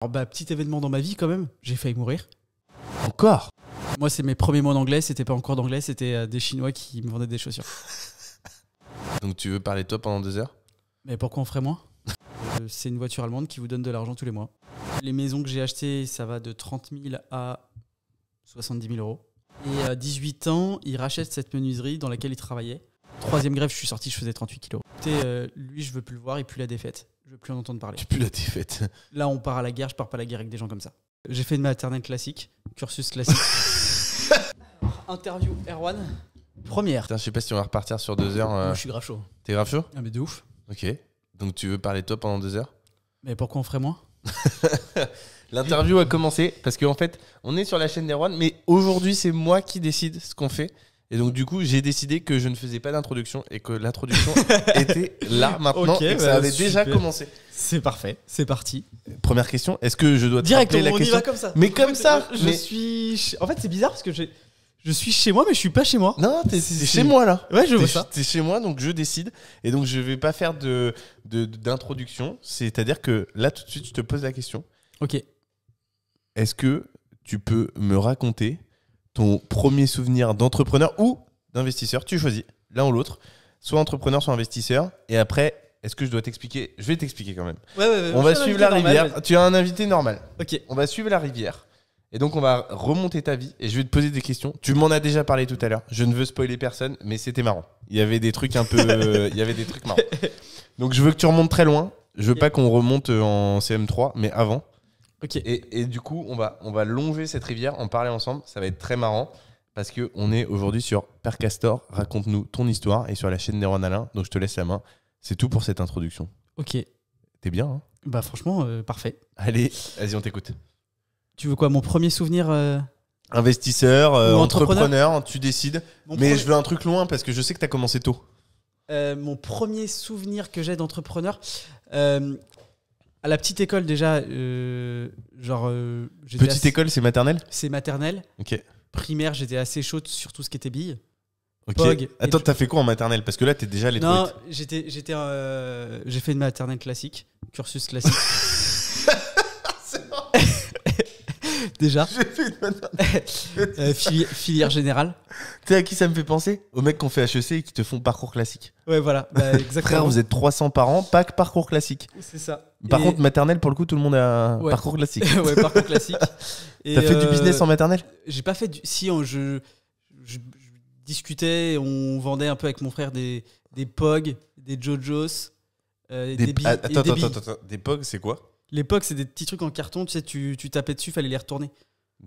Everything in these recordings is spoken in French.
Alors, petit événement dans ma vie quand même, j'ai failli mourir. Encore? Moi, c'est mes premiers mots d'anglais, c'était pas encore d'anglais, c'était des Chinois qui me vendaient des chaussures. Donc tu veux parler de toi pendant 2 heures? Mais pourquoi on ferait moins? C'est une voiture allemande qui vous donne de l'argent tous les mois. Les maisons que j'ai achetées, ça va de 30 000 à 70 000 euros. Et à 18 ans, il rachète cette menuiserie dans laquelle il travaillait. Troisième grève, je suis sorti, je faisais 38 kilos. Lui, je veux plus le voir, il pue la défaite. Je veux plus en entendre parler. Tu pues la défaite. Là, on part à la guerre, je pars pas à la guerre avec des gens comme ça. J'ai fait une maternelle classique, cursus classique. Interview Erwan, première. Putain, je sais pas si on va repartir sur 2 heures. Moi, je suis grave chaud. T'es grave chaud? Ah mais de ouf. Ok. Donc tu veux parler de toi pendant 2 heures? Mais pourquoi on ferait moins? L'interview a commencé parce qu'en fait, on est sur la chaîne d'Erwan, mais aujourd'hui, c'est moi qui décide ce qu'on fait. Et donc, du coup, j'ai décidé que je ne faisais pas d'introduction et que l'introduction était là maintenant et que ça avait déjà commencé. C'est parfait, c'est parti. Première question, est-ce que je dois te Direct, rappeler la on y question? va comme ça. Mais comme ça Je suis... En fait, c'est bizarre parce que je suis chez moi, mais je suis pas chez moi. Non, t'es chez moi là. Ouais, je vois ça. T'es chez moi, donc je décide. Et donc, je vais pas faire d'introduction. C'est-à-dire que là, tout de suite, je te pose la question. Ok. Est-ce que tu peux me raconter ton premier souvenir d'entrepreneur ou d'investisseur? Tu choisis l'un ou l'autre. Soit entrepreneur, soit investisseur. Et après, est-ce que je dois t'expliquer? Je vais t'expliquer quand même. Ouais. On va suivre la rivière. Normal, tu as un invité normal. ok. On va suivre la rivière. Et donc, on va remonter ta vie et je vais te poser des questions. Tu m'en as déjà parlé tout à l'heure. Je ne veux spoiler personne, mais c'était marrant. Il y avait des trucs un peu... il y avait des trucs marrants. Donc, je veux que tu remontes très loin. Je veux pas qu'on remonte en CM3, mais avant. Ok. Et du coup, on va longer cette rivière, en parler ensemble. Ça va être très marrant parce qu'on est aujourd'hui sur Père Castor. Raconte-nous ton histoire et sur la chaîne d'Erwan Alain. Donc, je te laisse la main. C'est tout pour cette introduction. Ok. T'es bien, hein? Bah franchement, parfait. Allez, vas-y, on t'écoute. Tu veux quoi, mon premier souvenir Investisseur, ou entrepreneur, tu décides. Mon Mais premier- je veux un truc loin parce que je sais que t'as commencé tôt. Mon premier souvenir que j'ai d'entrepreneur, à la petite école déjà, j'étais Petite assez- école, c'est maternelle? c'est maternelle. Ok. Primaire, j'étais assez chaude sur tout ce qui était billes. Ok. Pog et Attends, tout. t'as fait quoi en maternelle? Parce que là, t'es déjà allé trop Non, vite. j'ai fait une maternelle classique, cursus classique. Déjà, J'ai fait une maternelle. filière générale. Tu sais à qui ça me fait penser? Aux mecs qui ont fait HEC et qui te font parcours classique. Ouais, voilà, bah, exactement. Frère, vous êtes 300 par an, pas que parcours classique. C'est ça. Par Et- contre, maternelle, pour le coup, tout le monde a Ouais. parcours classique. ouais, parcours classique. Et, T'as fait du business en maternelle? J'ai pas fait du. Si, je discutais, on vendait un peu avec mon frère des POG, des JoJo's, des billes. Attends. Des POG, c'est quoi? Les POG, c'est des petits trucs en carton, tu sais, tu tapais dessus, fallait les retourner.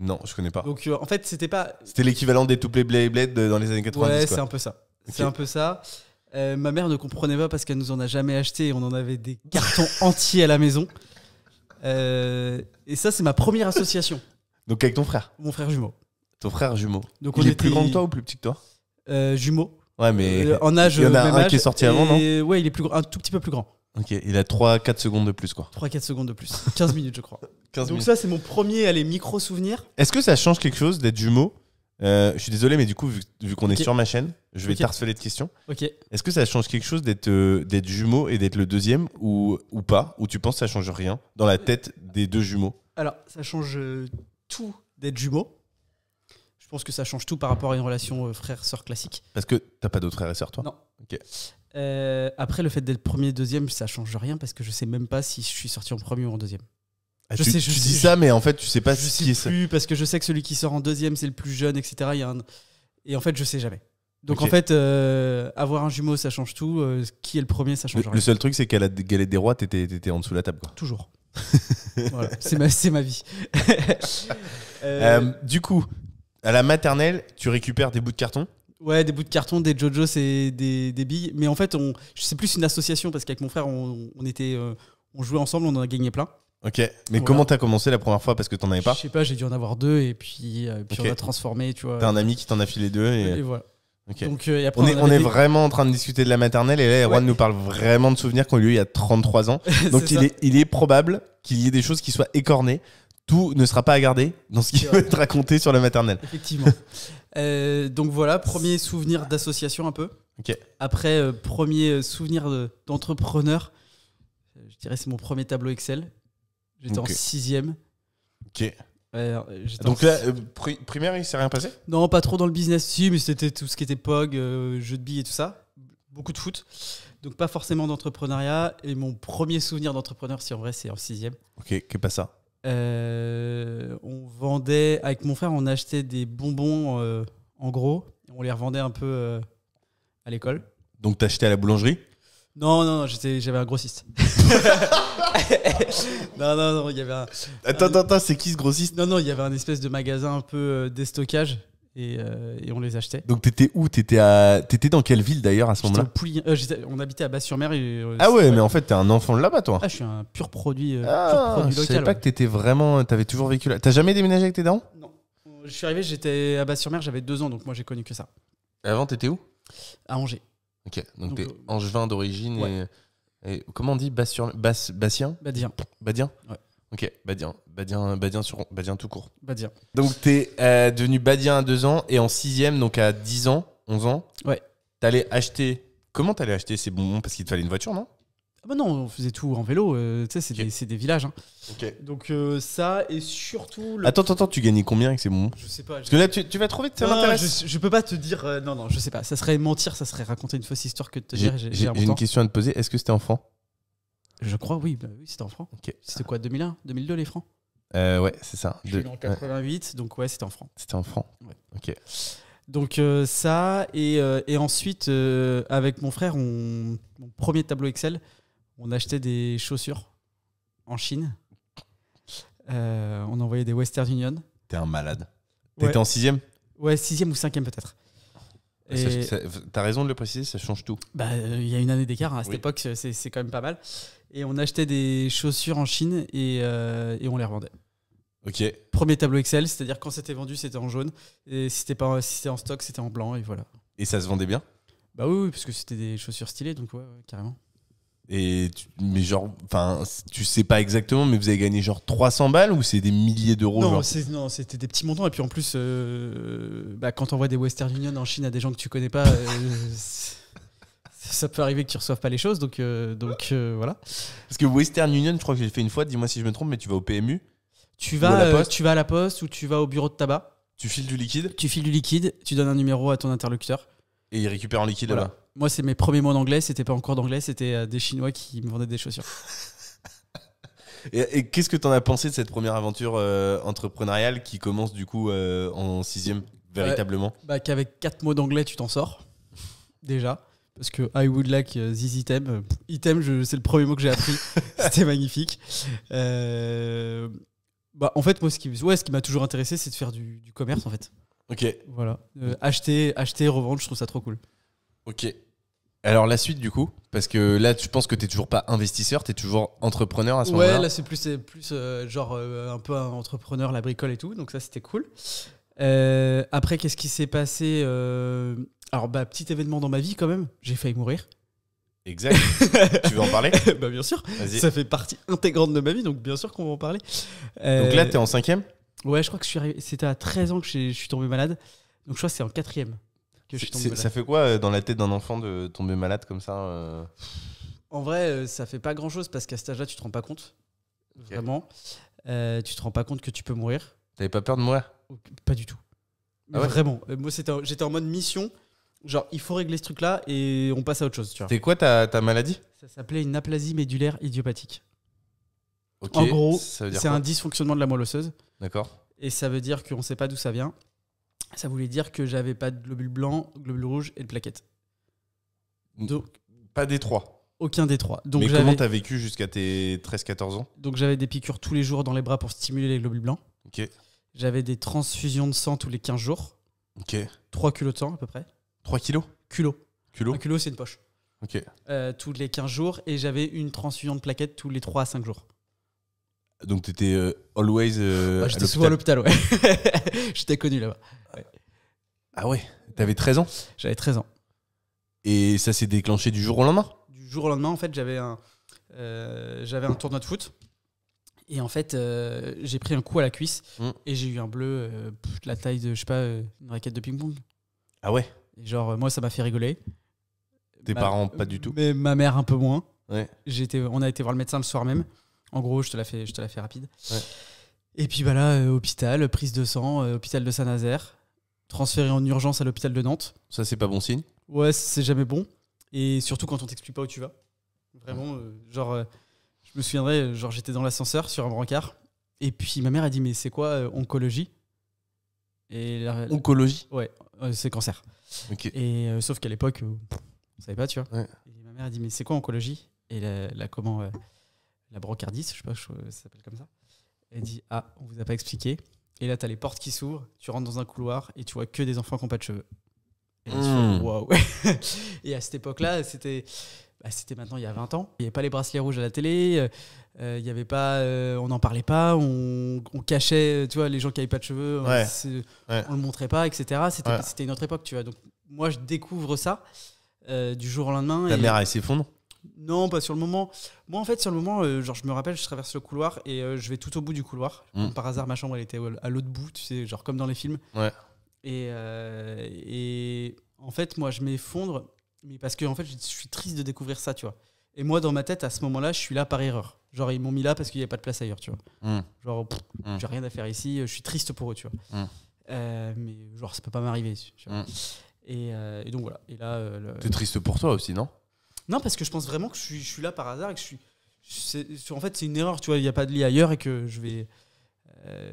Non, je connais pas. Donc en fait, c'était pas. C'était l'équivalent des Touplé Blade dans les années 90. Ouais, quoi. c'est un peu ça. Ok. C'est un peu ça. Ma mère ne comprenait pas parce qu'elle nous en a jamais acheté et on en avait des cartons entiers à la maison. Et ça, c'est ma première association. Donc avec ton frère? Mon frère jumeau. Ton frère jumeau. Donc Il on est était plus grand que toi ou plus petit que toi? Jumeaux. Ouais, mais En âge, il y en a même un âge, qui est sorti avant, non? et ouais, il est plus grand, un tout petit peu plus grand. Ok, il a 3-4 secondes de plus, quoi. 3-4 secondes de plus. 15 minutes, je crois. 15 Donc minutes. ça, c'est mon premier micro-souvenir. Est-ce que ça change quelque chose d'être jumeau? Je suis désolé, mais du coup, vu qu'on est Ok. sur ma chaîne, je vais Ok. t'harceler de questions. Ok. Est-ce que ça change quelque chose d'être jumeau et d'être le deuxième ou pas? Ou tu penses que ça change rien dans la tête des deux jumeaux? Alors, ça change tout d'être jumeau. Je pense que ça change tout par rapport à une relation frère-sœur classique. Parce que t'as pas d'autres frères et sœurs, toi? Non. Ok. Après, le fait d'être premier, deuxième, ça change rien parce que je sais même pas si je suis sorti en premier ou en deuxième. Ah, Je tu sais, tu je dis sais, ça, mais en fait, tu sais pas Je qui est sais plus parce que je sais que celui qui sort en deuxième, c'est le plus jeune, etc. Et en fait, je sais jamais. Donc Ok. en fait, avoir un jumeau, ça change tout. Qui est le premier, ça change Le rien. seul truc, c'est qu'à la galette des rois, t'étais en dessous de la table, quoi. Toujours. Voilà, c'est ma vie. Du coup, à la maternelle, tu récupères des bouts de carton. Ouais, des bouts de carton, des JoJo, c'est des billes. Mais en fait, c'est plus une association parce qu'avec mon frère, on jouait ensemble, on en a gagné plein. Ok. Mais Voilà. comment t'as commencé la première fois? Parce que t'en avais pas. Je sais pas, j'ai dû en avoir 2 et puis Ok. on a transformé, tu vois. T'as un ami qui t'en a filé 2 et... Et voilà. Ok. Donc, et après, On est avait des- vraiment en train de discuter de la maternelle et là, Erwan Ouais. nous parle vraiment de souvenirs qui ont eu lieu il y a 33 ans. Donc C'est ça. il est probable qu'il y ait des choses qui soient écornées. Tout ne sera pas à garder dans ce qui C'est va vrai. être raconté sur la maternelle. Effectivement. Donc voilà, premier souvenir d'association un peu. Ok. Après, premier souvenir d'entrepreneur, je dirais c'est mon premier tableau Excel. J'étais en Ok. 6e. Ok. J'étais Donc en là, primaire, il s'est rien passé? Non, pas trop dans le business, si, mais c'était tout ce qui était POG, jeux de billes et tout ça. Beaucoup de foot. Donc pas forcément d'entrepreneuriat. Et mon premier souvenir d'entrepreneur, si en vrai, c'est en 6e. Ok, qu'est pas ça? On vendait, avec mon frère, on achetait des bonbons en gros. Et on les revendait un peu à l'école. Donc t'as acheté à la boulangerie? Non, j'avais un grossiste. non, il y avait un... Attends, c'est qui ce grossiste? Non, il y avait un espèce de magasin un peu déstockage et on les achetait. Donc t'étais où? T'étais dans quelle ville d'ailleurs à ce J'étais au moment-là? Pouilly- on habitait à Basse-sur-Mer. Ah ouais, mais en fait t'es un enfant de là-bas toi. Ah, je suis un pur produit, Je local. savais pas Ouais. que t'étais vraiment. T'avais toujours vécu là. T'as jamais déménagé avec tes darons? Non. Je suis arrivé, j'étais à Basse-sur-Mer, j'avais 2 ans, donc moi j'ai connu que ça. Avant t'étais où? À Angers. Ok, donc Donc, t'es angevin d'origine ouais. et comment on dit Bastien? Badien. Badien? Ouais. Ok, Badien tout court. Badien. Donc t'es devenu Badien à 2 ans et en 6e, donc à 10 ans, 11 ans, Ouais. t'allais acheter. Comment t'allais acheter ces bonbons? Parce qu'il te fallait une voiture, non? Ah bah non, on faisait tout en vélo, tu sais, Ok. c'est des villages. Hein. Ok. Donc ça, et surtout... Attends, tu gagnais combien avec ces bonbons? Je sais pas. Parce que là, tu vas trop vite, ça Non, m'intéresse. je peux pas te dire... non, je sais pas. Ça serait mentir, ça serait raconter une fausse histoire que de te dire j'ai un J'ai une montant. question à te poser. Est-ce que c'était en francs? Je crois, oui, oui, c'était en francs. Ok. C'était quoi, 2001, 2002 les francs? Ouais, c'est ça. Je suis né en 88, donc ouais, c'était en francs. C'était en francs. Ouais. Ok. Donc ça, et ensuite, avec mon frère, mon premier tableau Excel, on achetait des chaussures en Chine. On envoyait des Western Union. T'es un malade. Ouais. T'étais en 6e? Ouais, 6e ou 5e peut-être. Et T'as raison de le préciser, ça change tout. bah, il y a une année d'écart, hein, à cette Oui. époque, c'est quand même pas mal. Et on achetait des chaussures en Chine et on les revendait. Ok. Premier tableau Excel, c'est-à-dire quand c'était vendu, c'était en jaune. Et si c'était en stock, c'était en blanc. Et voilà. Et ça se vendait bien? Bah oui, parce que c'était des chaussures stylées, donc ouais, carrément. Et mais genre, enfin, tu sais pas exactement, mais vous avez gagné genre 300 balles ou c'est des milliers d'euros? Non, Genre non, c'était des petits montants. Et puis en plus, quand t'envoies des Western Union en Chine à des gens que tu connais pas, ça peut arriver que tu reçoives pas les choses. Donc voilà. Parce que Western Union, je crois que j'ai fait une fois, dis-moi si je me trompe, mais tu vas au PMU, Tu Ou à la vas, poste. tu vas à la poste ou tu vas au bureau de tabac. tu files du liquide Tu files du liquide, tu donnes un numéro à ton interlocuteur. et ils récupèrent en liquide Voilà. là-bas. Moi, c'est mes premiers mots d'anglais. C'était pas encore d'anglais, c'était des Chinois qui me vendaient des chaussures. Et qu'est-ce que t'en as pensé de cette première aventure entrepreneuriale qui commence du coup en 6e, véritablement? Bah, qu'avec 4 mots d'anglais, tu t'en sors. Déjà. Parce que I would like this item. Item, c'est le premier mot que j'ai appris. C'était magnifique. En fait, moi, ce qui m'a toujours intéressé, c'est de faire du commerce, en fait. Ok, Voilà. Acheter, revendre, je trouve ça trop cool. ok. Alors la suite du coup, parce que là tu penses que t'es toujours pas investisseur, t'es toujours entrepreneur à ce Ouais, moment-là. là, c'est plus genre un peu un entrepreneur, la bricole et tout. Donc ça, c'était cool. Après, qu'est-ce qui s'est passé Alors, petit événement dans ma vie quand même. J'ai failli mourir. Exact. Tu veux en parler? Bah bien sûr. Vas-y. Ça fait partie intégrante de ma vie, donc bien sûr qu'on va en parler. Donc là t'es en 5e? Ouais, je crois que c'était à 13 ans que je suis tombé malade. Donc je crois que c'est en 4e que je suis tombé malade. Ça fait quoi dans la tête d'un enfant de tomber malade comme ça En vrai, ça fait pas grand-chose parce qu'à cet âge-là, tu te rends pas compte. Vraiment. Tu te rends pas compte que tu peux mourir. T'avais pas peur de mourir? Pas du tout. Mais Ah ouais vraiment. Moi, j'étais en mode mission. Genre, il faut régler ce truc-là et on passe à autre chose. Tu vois. C'était quoi ta maladie? Ça s'appelait une aplasie médulaire idiopathique. Ok. En gros, ça veut dire c'est quoi? un dysfonctionnement de la moelle osseuse. D'accord. Et ça veut dire qu'on sait pas d'où ça vient. Ça voulait dire que j'avais pas de globules blancs, globules rouges et de plaquettes. Donc, Pas des trois. aucun des trois. Donc, Mais comment j'avais, t'as vécu jusqu'à tes 13-14 ans? donc j'avais des piqûres tous les jours dans les bras pour stimuler les globules blancs. Ok. J'avais des transfusions de sang tous les 15 jours. Ok. 3 culots de sang à peu près. 3 kilos? Culot. Culot? Un culot, c'est une poche. Ok. Tous les 15 jours. Et j'avais une transfusion de plaquettes tous les 3 à 5 jours. Donc t'étais always Ouais, à j'étais souvent à l'hôpital. l'hôpital, ouais. J'étais connu là-bas. Ah ouais. T'avais 13 ans? J'avais 13 ans. Et ça s'est déclenché du jour au lendemain? Du jour au lendemain, en fait, j'avais un tournoi de foot. Et en fait, j'ai pris un coup à la cuisse et j'ai eu un bleu de la taille de, je sais pas, une raquette de ping-pong. Ah ouais. Et genre, moi, ça m'a fait rigoler. Tes parents, pas du tout. Mais ma mère, un peu moins. Ouais. On a été voir le médecin le soir même. En gros, je te la fais rapide. Ouais. Et puis bah là, hôpital, prise de sang, hôpital de Saint-Nazaire, transféré en urgence à l'hôpital de Nantes. Ça, c'est pas bon signe. Ouais, c'est jamais bon. Et surtout quand on t'explique pas où tu vas. Vraiment, je me souviendrai, genre j'étais dans l'ascenseur sur un brancard. Et puis ma mère a dit, mais c'est quoi oncologie? Et Oncologie. Ouais, c'est cancer. Ok. Et sauf qu'à l'époque, on savait pas, tu vois. Ouais. Et ma mère a dit, mais c'est quoi oncologie? Et la brancardiste, je sais pas, ça s'appelle comme ça. Elle dit, ah, on vous a pas expliqué. Et là, t'as les portes qui s'ouvrent, tu rentres dans un couloir et tu vois que des enfants qui n'ont pas de cheveux. Et là, tu fais, waouh. Et à cette époque-là, c'était maintenant il y a 20 ans. Il n'y avait pas les bracelets rouges à la télé, il y avait pas, on n'en parlait pas, on cachait, tu vois, les gens qui n'avaient pas de cheveux, Ouais. on le montrait pas, etc. C'était une autre époque, tu vois. Donc moi, je découvre ça du jour au lendemain. Ta mère, elle s'effondre? Non, pas sur le moment. Moi, en fait, sur le moment, genre, je me rappelle, je traverse le couloir et je vais tout au bout du couloir. Comme par hasard, ma chambre, elle était à l'autre bout, tu sais, genre comme dans les films. Ouais. Et en fait, moi, je m'effondre, mais parce que en fait, je suis triste de découvrir ça, tu vois. Et moi, dans ma tête, à ce moment-là, je suis là par erreur. Genre, ils m'ont mis là parce qu'il n'y avait pas de place ailleurs, tu vois. Genre, j'ai rien à faire ici, je suis triste pour eux, tu vois. Mais genre, ça peut pas m'arriver, tu vois. Et donc voilà. Et là, T'es triste pour toi aussi, non? Non, parce que je pense vraiment que je suis là par hasard et que en fait, c'est une erreur, tu vois. Il n'y a pas de lit ailleurs et que je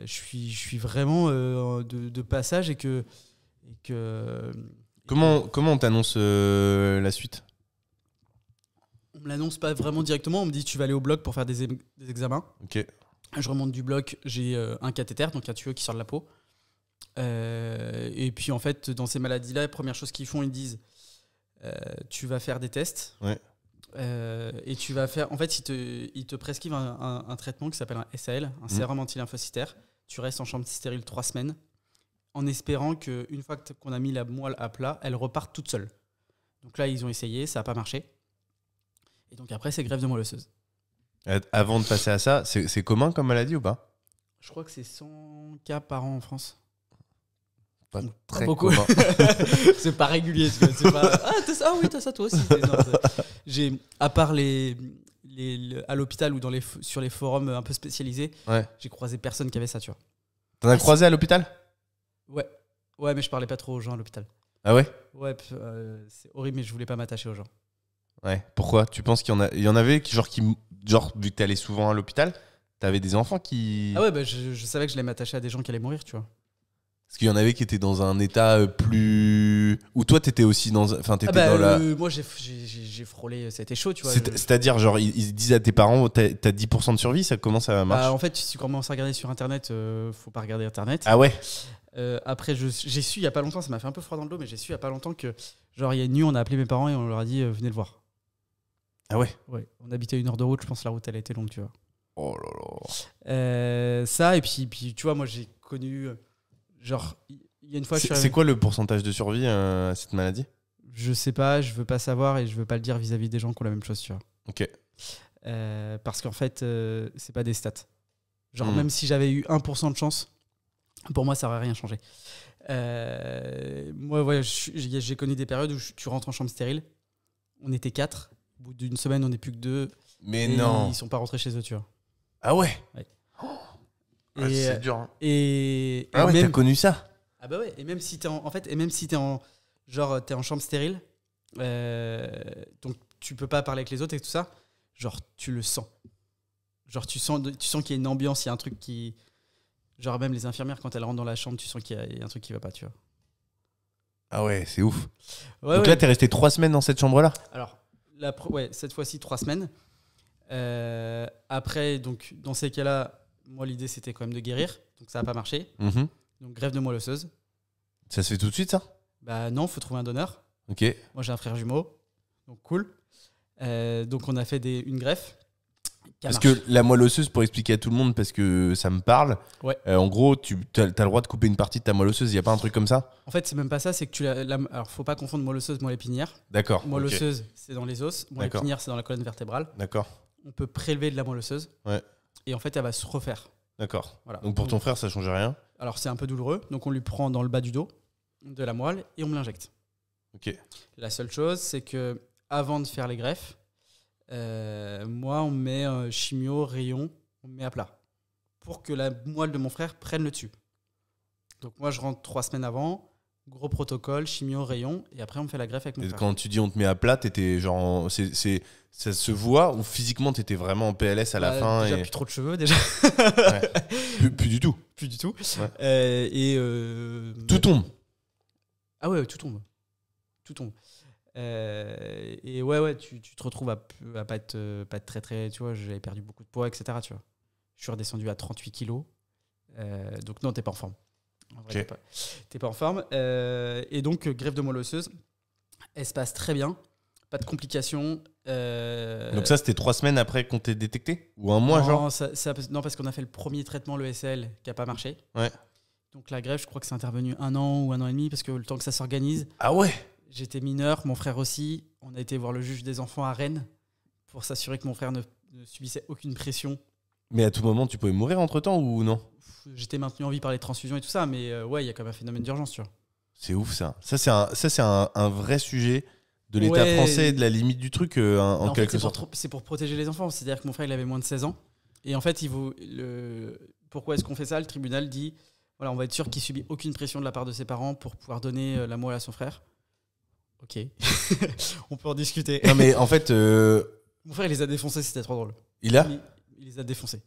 suis vraiment de passage et que Comment on t'annonce la suite? on me l'annonce pas vraiment directement. On me dit tu vas aller au bloc pour faire des examens. Ok. Je remonte du bloc, j'ai un cathéter, donc un tuyau qui sort de la peau. Et puis en fait, dans ces maladies-là, la première chose qu'ils font, ils disent tu vas faire des tests. Ouais. Et tu vas faire. En fait, ils te prescrivent un traitement qui s'appelle un SAL, un sérum anti-lymphocytaire. Tu restes en chambre stérile 3 semaines, en espérant qu'une fois qu'on a mis la moelle à plat, elle reparte toute seule. Donc là, ils ont essayé, ça n'a pas marché. Et donc après, c'est greffe de moelle osseuse. Avant de passer à ça, c'est commun comme maladie ou pas? Je crois que c'est 100 cas par an en France. Pas très beaucoup. commun. C'est pas régulier. C'est pas... Ah oui, t'as ça toi aussi. J'ai, à part à l'hôpital ou sur les forums un peu spécialisés, j'ai croisé personne qui avait ça, tu vois. T'en as croisé à l'hôpital? Ouais, mais je parlais pas trop aux gens à l'hôpital. Ah ouais? Ouais, c'est horrible, mais je voulais pas m'attacher aux gens. Ouais. Pourquoi? Tu penses qu'il y en avait qui, vu que t'allais souvent à l'hôpital, t'avais des enfants qui... Ah ouais, bah, je savais que je allais m'attacher à des gens qui allaient mourir, tu vois. Parce qu'il y en avait qui étaient dans un état plus... Ou toi, t'étais aussi dans... Enfin, t'étais dans la... Moi, j'ai frôlé, ça a été chaud, tu vois. C'est-à-dire, genre, ils disent à tes parents, t'as 10% de survie, comment ça marche? En fait, si tu commences à regarder sur Internet, faut pas regarder Internet. Ah ouais? Après, j'ai su il y a pas longtemps, ça m'a fait un peu froid dans le dos, mais j'ai su il y a pas longtemps que, genre, il y a une nuit, on a appelé mes parents et on leur a dit, venez le voir. Ah ouais? Ouais, on habitait à 1 heure de route, je pense que la route, elle a été longue, tu vois. Oh là là. Ça, et puis, tu vois, moi, j'ai connu... Genre, il y a une fois... C'est quoi le pourcentage de survie à cette maladie? Je sais pas, je veux pas savoir et je veux pas le dire vis-à-vis des gens qui ont la même chose, tu vois. Ok. Parce qu'en fait, c'est pas des stats. Genre, même si j'avais eu 1% de chance, pour moi, ça aurait rien changé. Moi, ouais, j'ai connu des périodes où tu rentres en chambre stérile. On était 4. Au bout d'une semaine, on n'est plus que 2. Mais non. Ils sont pas rentrés chez eux, tu vois. Ah ouais? C'est dur. Hein. Ah ouais, même... t'as connu ça? Ah bah ouais. Et même si t'es t'es en chambre stérile, donc tu peux pas parler avec les autres et tout ça. Genre, tu le sens. Genre, tu sens qu'il y a une ambiance, il y a un truc qui... Genre, même les infirmières, quand elles rentrent dans la chambre, tu sens qu'il y a un truc qui va pas, tu vois. Ah ouais, c'est ouf. Ouais, donc là, t'es resté 3 semaines dans cette chambre-là? Alors, cette fois-ci, 3 semaines. Après, donc, dans ces cas-là, moi, l'idée, c'était quand même de guérir. Donc, ça n'a pas marché. Donc, greffe de moelle osseuse. Ça se fait tout de suite, ça? Bah non, faut trouver un donneur. Ok. Moi, j'ai un frère jumeau. Donc, cool. Donc, on a fait une greffe. Parce que la moelle osseuse, pour expliquer à tout le monde, parce que ça me parle, en gros, tu as le droit de couper une partie de ta moelle osseuse, il n'y a pas un truc comme ça? En fait, c'est même pas ça, c'est que alors, faut pas confondre moelle osseuse, moelle épinière. D'accord. Moelle osseuse, c'est dans les os, moelle épinière, c'est dans la colonne vertébrale. D'accord. On peut prélever de la moelle osseuse, et en fait, elle va se refaire. D'accord. Voilà. Donc pour ton frère, ça ne change rien? Alors, c'est un peu douloureux, donc on lui prend dans le bas du dos de la moelle et on me l'injecte. Ok. La seule chose, c'est que avant de faire les greffes, Moi, on met chimio, rayon, on met à plat. Pour que la moelle de mon frère prenne le dessus. Donc moi, je rentre 3 semaines avant, gros protocole, chimio, rayon, et après, on me fait la greffe avec mon frère. Quand tu dis on te met à plat, t'étais genre. Ça se voit ou physiquement t'étais vraiment en PLS à la fin Déjà, plus trop de cheveux, déjà. Ouais. plus du tout. Plus du tout. Ouais. Tout tombe. Ah ouais, tout tombe. Tout tombe. Et ouais, tu te retrouves à pas être très, très. Tu vois, j'avais perdu beaucoup de poids, etc. Tu vois. Je suis redescendu à 38 kilos. Donc non, t'es pas en forme. En vrai, t'es pas en forme. Et donc, greffe de moelle osseuse, elle se passe très bien. Pas de complications. Donc ça, c'était 3 semaines après qu'on t'ait détecté? Ou un mois, genre? Non, parce qu'on a fait le premier traitement, le SL, qui n'a pas marché. Ouais. Donc la greffe, je crois que c'est intervenu 1 an ou 1 an et demi, parce que le temps que ça s'organise. Ah ouais? J'étais mineur, mon frère aussi. On a été voir le juge des enfants à Rennes pour s'assurer que mon frère ne subissait aucune pression. Mais à tout moment, tu pouvais mourir entre-temps ou non? J'étais maintenu en vie par les transfusions et tout ça, mais ouais, il y a quand même un phénomène d'urgence, tu vois. C'est ouf, ça. Ça, c'est un vrai sujet de l'État français et de la limite du truc, en quelque sorte. C'est pour protéger les enfants. C'est-à-dire que mon frère, il avait moins de 16 ans. Et en fait, pourquoi est-ce qu'on fait ça? Le tribunal dit, voilà, on va être sûr qu'il subit aucune pression de la part de ses parents pour pouvoir donner la moelle à son frère. Ok. On peut en discuter. Non, mais en fait... Mon frère, il les a défoncés, c'était trop drôle. Il les a défoncés.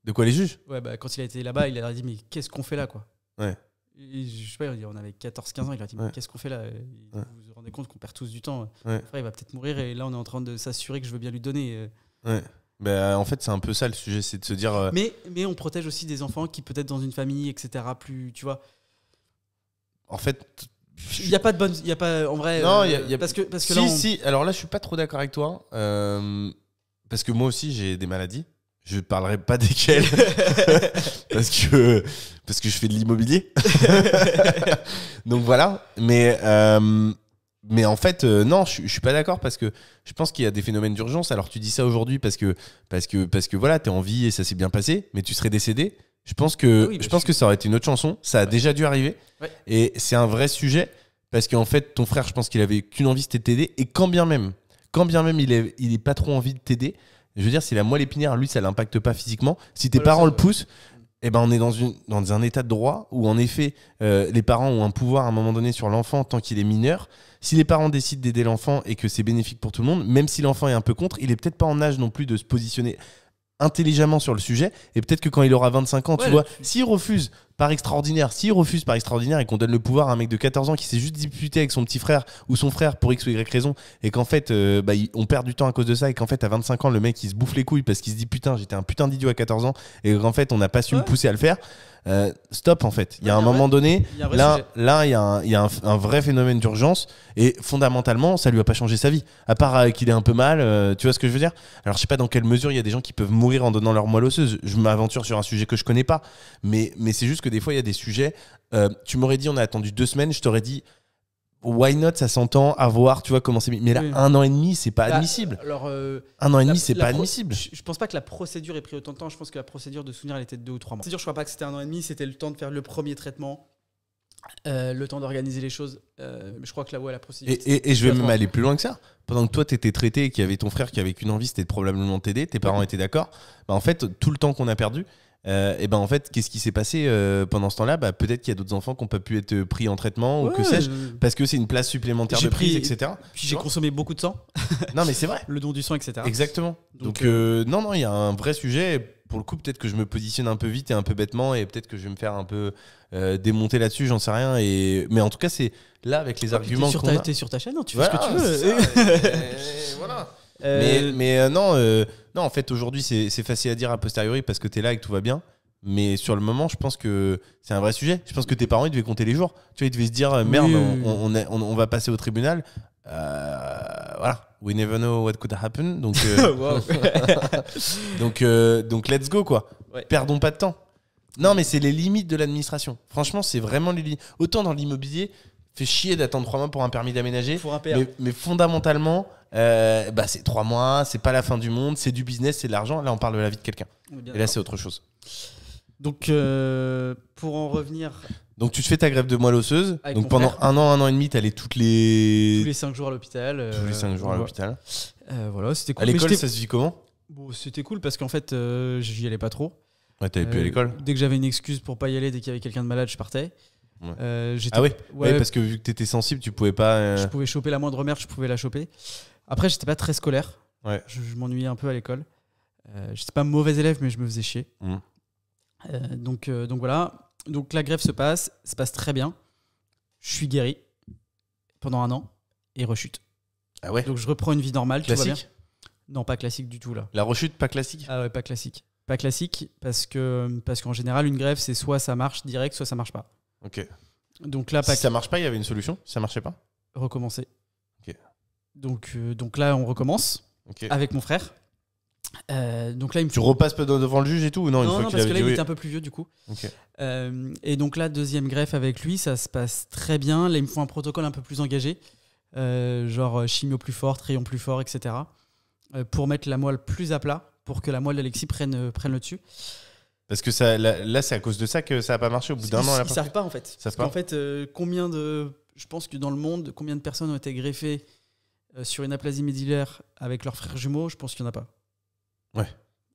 De quoi, les juges? Ouais, bah, quand il a été là-bas, il a dit, mais qu'est-ce qu'on fait là, quoi? Ouais. Et je sais pas, on avait 14-15 ans, il a dit, mais qu'est-ce qu'on fait là? Vous vous rendez compte qu'on perd tous du temps? Ouais. Mon frère, il va peut-être mourir, et là, on est en train de s'assurer que je veux bien lui donner. Ouais. Bah, en fait, c'est un peu ça le sujet, c'est de se dire... Mais on protège aussi des enfants qui, peut-être dans une famille, etc., plus, tu vois. En fait... Il n'y a pas de bonne... Il y a pas, en vrai... Non, parce que si, là, si. Alors là, je suis pas trop d'accord avec toi. Parce que moi aussi, j'ai des maladies. Je parlerai pas desquelles. parce que je fais de l'immobilier. Donc voilà. Mais en fait, non, je suis pas d'accord parce que je pense qu'il y a des phénomènes d'urgence. Alors tu dis ça aujourd'hui parce que voilà, t'es en vie et ça s'est bien passé, mais tu serais décédé. Je pense que ça aurait été une autre chanson. Ça a déjà dû arriver. Ouais. Et c'est un vrai sujet parce qu'en fait, ton frère, je pense qu'il avait qu'une envie, c'était de t'aider. Et quand bien même il est pas trop envie de t'aider, je veux dire, si la moelle épinière, lui, ça l'impacte pas physiquement. Si tes parents le poussent, eh ben, on est dans un état de droit où, en effet, les parents ont un pouvoir à un moment donné sur l'enfant tant qu'il est mineur. Si les parents décident d'aider l'enfant et que c'est bénéfique pour tout le monde, même si l'enfant est un peu contre, il est peut-être pas en âge non plus de se positionner intelligemment sur le sujet. Et peut-être que quand il aura 25 ans, tu vois, s'il refuse par extraordinaire et qu'on donne le pouvoir à un mec de 14 ans qui s'est juste disputé avec son petit frère ou son frère pour X ou Y raison, et qu'en fait on perd du temps à cause de ça, et qu'en fait à 25 ans le mec il se bouffe les couilles parce qu'il se dit putain, j'étais un putain d'idiot à 14 ans, et qu'en fait on n'a pas su me pousser à le faire. Stop, en fait. Il y a un moment donné, là il y a un vrai phénomène d'urgence, et fondamentalement ça lui a pas changé sa vie, à part qu'il est un peu mal, tu vois ce que je veux dire. Alors je sais pas dans quelle mesure il y a des gens qui peuvent mourir en donnant leur moelle osseuse, je m'aventure sur un sujet que je connais pas, mais c'est juste que des fois il y a des sujets, tu m'aurais dit on a attendu 2 semaines, je t'aurais dit why not, ça s'entend, à voir, tu vois comment c'est. Mais là, 1 an et demi, c'est pas admissible. Alors, 1 an et demi, c'est pas admissible. Je pense pas que la procédure ait pris autant de temps. Je pense que la procédure de souvenir, elle était de 2 ou 3 mois. Je crois pas que c'était 1 an et demi, c'était le temps de faire le premier traitement, le temps d'organiser les choses. Mais je crois que la procédure. Et je vais même aller plus loin que ça. Pendant que toi, t'étais traité et qu'il y avait ton frère qui avait qu'une envie, c'était de probablement t'aider, tes parents étaient d'accord. Bah, en fait, tout le temps qu'on a perdu, et ben en fait, qu'est-ce qui s'est passé pendant ce temps-là? Peut-être qu'il y a d'autres enfants qui n'ont pas pu être pris en traitement, ou que sais-je, parce que c'est une place supplémentaire de prise, etc. Puis j'ai consommé beaucoup de sang. Non, mais c'est vrai. Le don du sang, etc. Exactement. Donc non, il y a un vrai sujet. Pour le coup, peut-être que je me positionne un peu vite et un peu bêtement, et peut-être que je vais me faire un peu démonter là-dessus, j'en sais rien. Mais en tout cas, c'est là avec les arguments qu'on a. T'es sur ta chaîne, hein, tu fais ce que tu veux. Voilà. Non, en fait, aujourd'hui, c'est facile à dire a posteriori parce que t'es là et que tout va bien. Mais sur le moment, je pense que c'est un vrai sujet. Je pense que tes parents, ils devaient compter les jours. Tu vois, ils devaient se dire, merde, on va passer au tribunal. Voilà. We never know what could happen. Donc, donc let's go, quoi. Ouais. Perdons pas de temps. Non, mais c'est les limites de l'administration. Franchement, c'est vraiment les limites. Autant dans l'immobilier, fait chier d'attendre 3 mois pour un permis d'aménager. Pour un PR. Mais fondamentalement, c'est 3 mois, c'est pas la fin du monde, c'est du business, c'est de l'argent. Là, on parle de la vie de quelqu'un. Et là, c'est autre chose. Donc, pour en revenir... Donc tu te fais ta greffe de moelle osseuse. Avec Donc mon pendant frère. 1 an et demi, t'allais tous Tous les 5 jours à l'hôpital. les 5 jours à l'hôpital. Voilà, c'était cool. À Mais l'école, j'étais- ça se vit comment? Bon, c'était cool parce qu'en fait, j'y allais pas trop. Ouais, t'avais plus à l'école. Dès que j'avais une excuse pour pas y aller, dès qu'il y avait quelqu'un de malade, je partais. Ouais. J'étais- Ah ouais, ouais, ouais, parce que vu que t'étais sensible, tu pouvais pas. je pouvais choper la moindre merde, je pouvais la choper. Après, j'étais pas très scolaire. Ouais. Je m'ennuyais un peu à l'école. J'étais pas mauvais élève, mais je me faisais chier. Mm. Donc voilà. Donc la greffe se passe très bien. Je suis guéri pendant 1 an et rechute. Ah ouais. Donc je reprends une vie normale. Tout va bien. Classique. Non, pas classique du tout là. La rechute, pas classique. Ah ouais, pas classique. Pas classique parce qu'en général, une greffe, c'est soit ça marche direct, soit ça marche pas. Ok. Donc là, pas Si ça marche pas, il y avait une solution. Si ça marchait pas. recommencer. Ok. Donc là, on recommence Ok. avec mon frère. Donc là, il me Tu repasses pas devant le juge et tout ou non, une non, fois non, qu'il parce que avait là, dit il oui. était un peu plus vieux du coup. Ok. Et donc là, deuxième greffe avec lui, ça se passe très bien. Là, il me faut un protocole un peu plus engagé, genre chimio plus fort, rayon plus fort, etc. Pour mettre la moelle plus à plat, pour que la moelle d'Alexis prenne le dessus. Parce que ça, là, c'est à cause de ça que ça a pas marché au bout d'un an. Ils savent pas en fait. Parce savent pas. qu'en fait, je pense que dans le monde, combien de personnes ont été greffées sur une aplasie médullaire avec leurs frères jumeaux, je pense qu'il n'y en a pas. Ouais.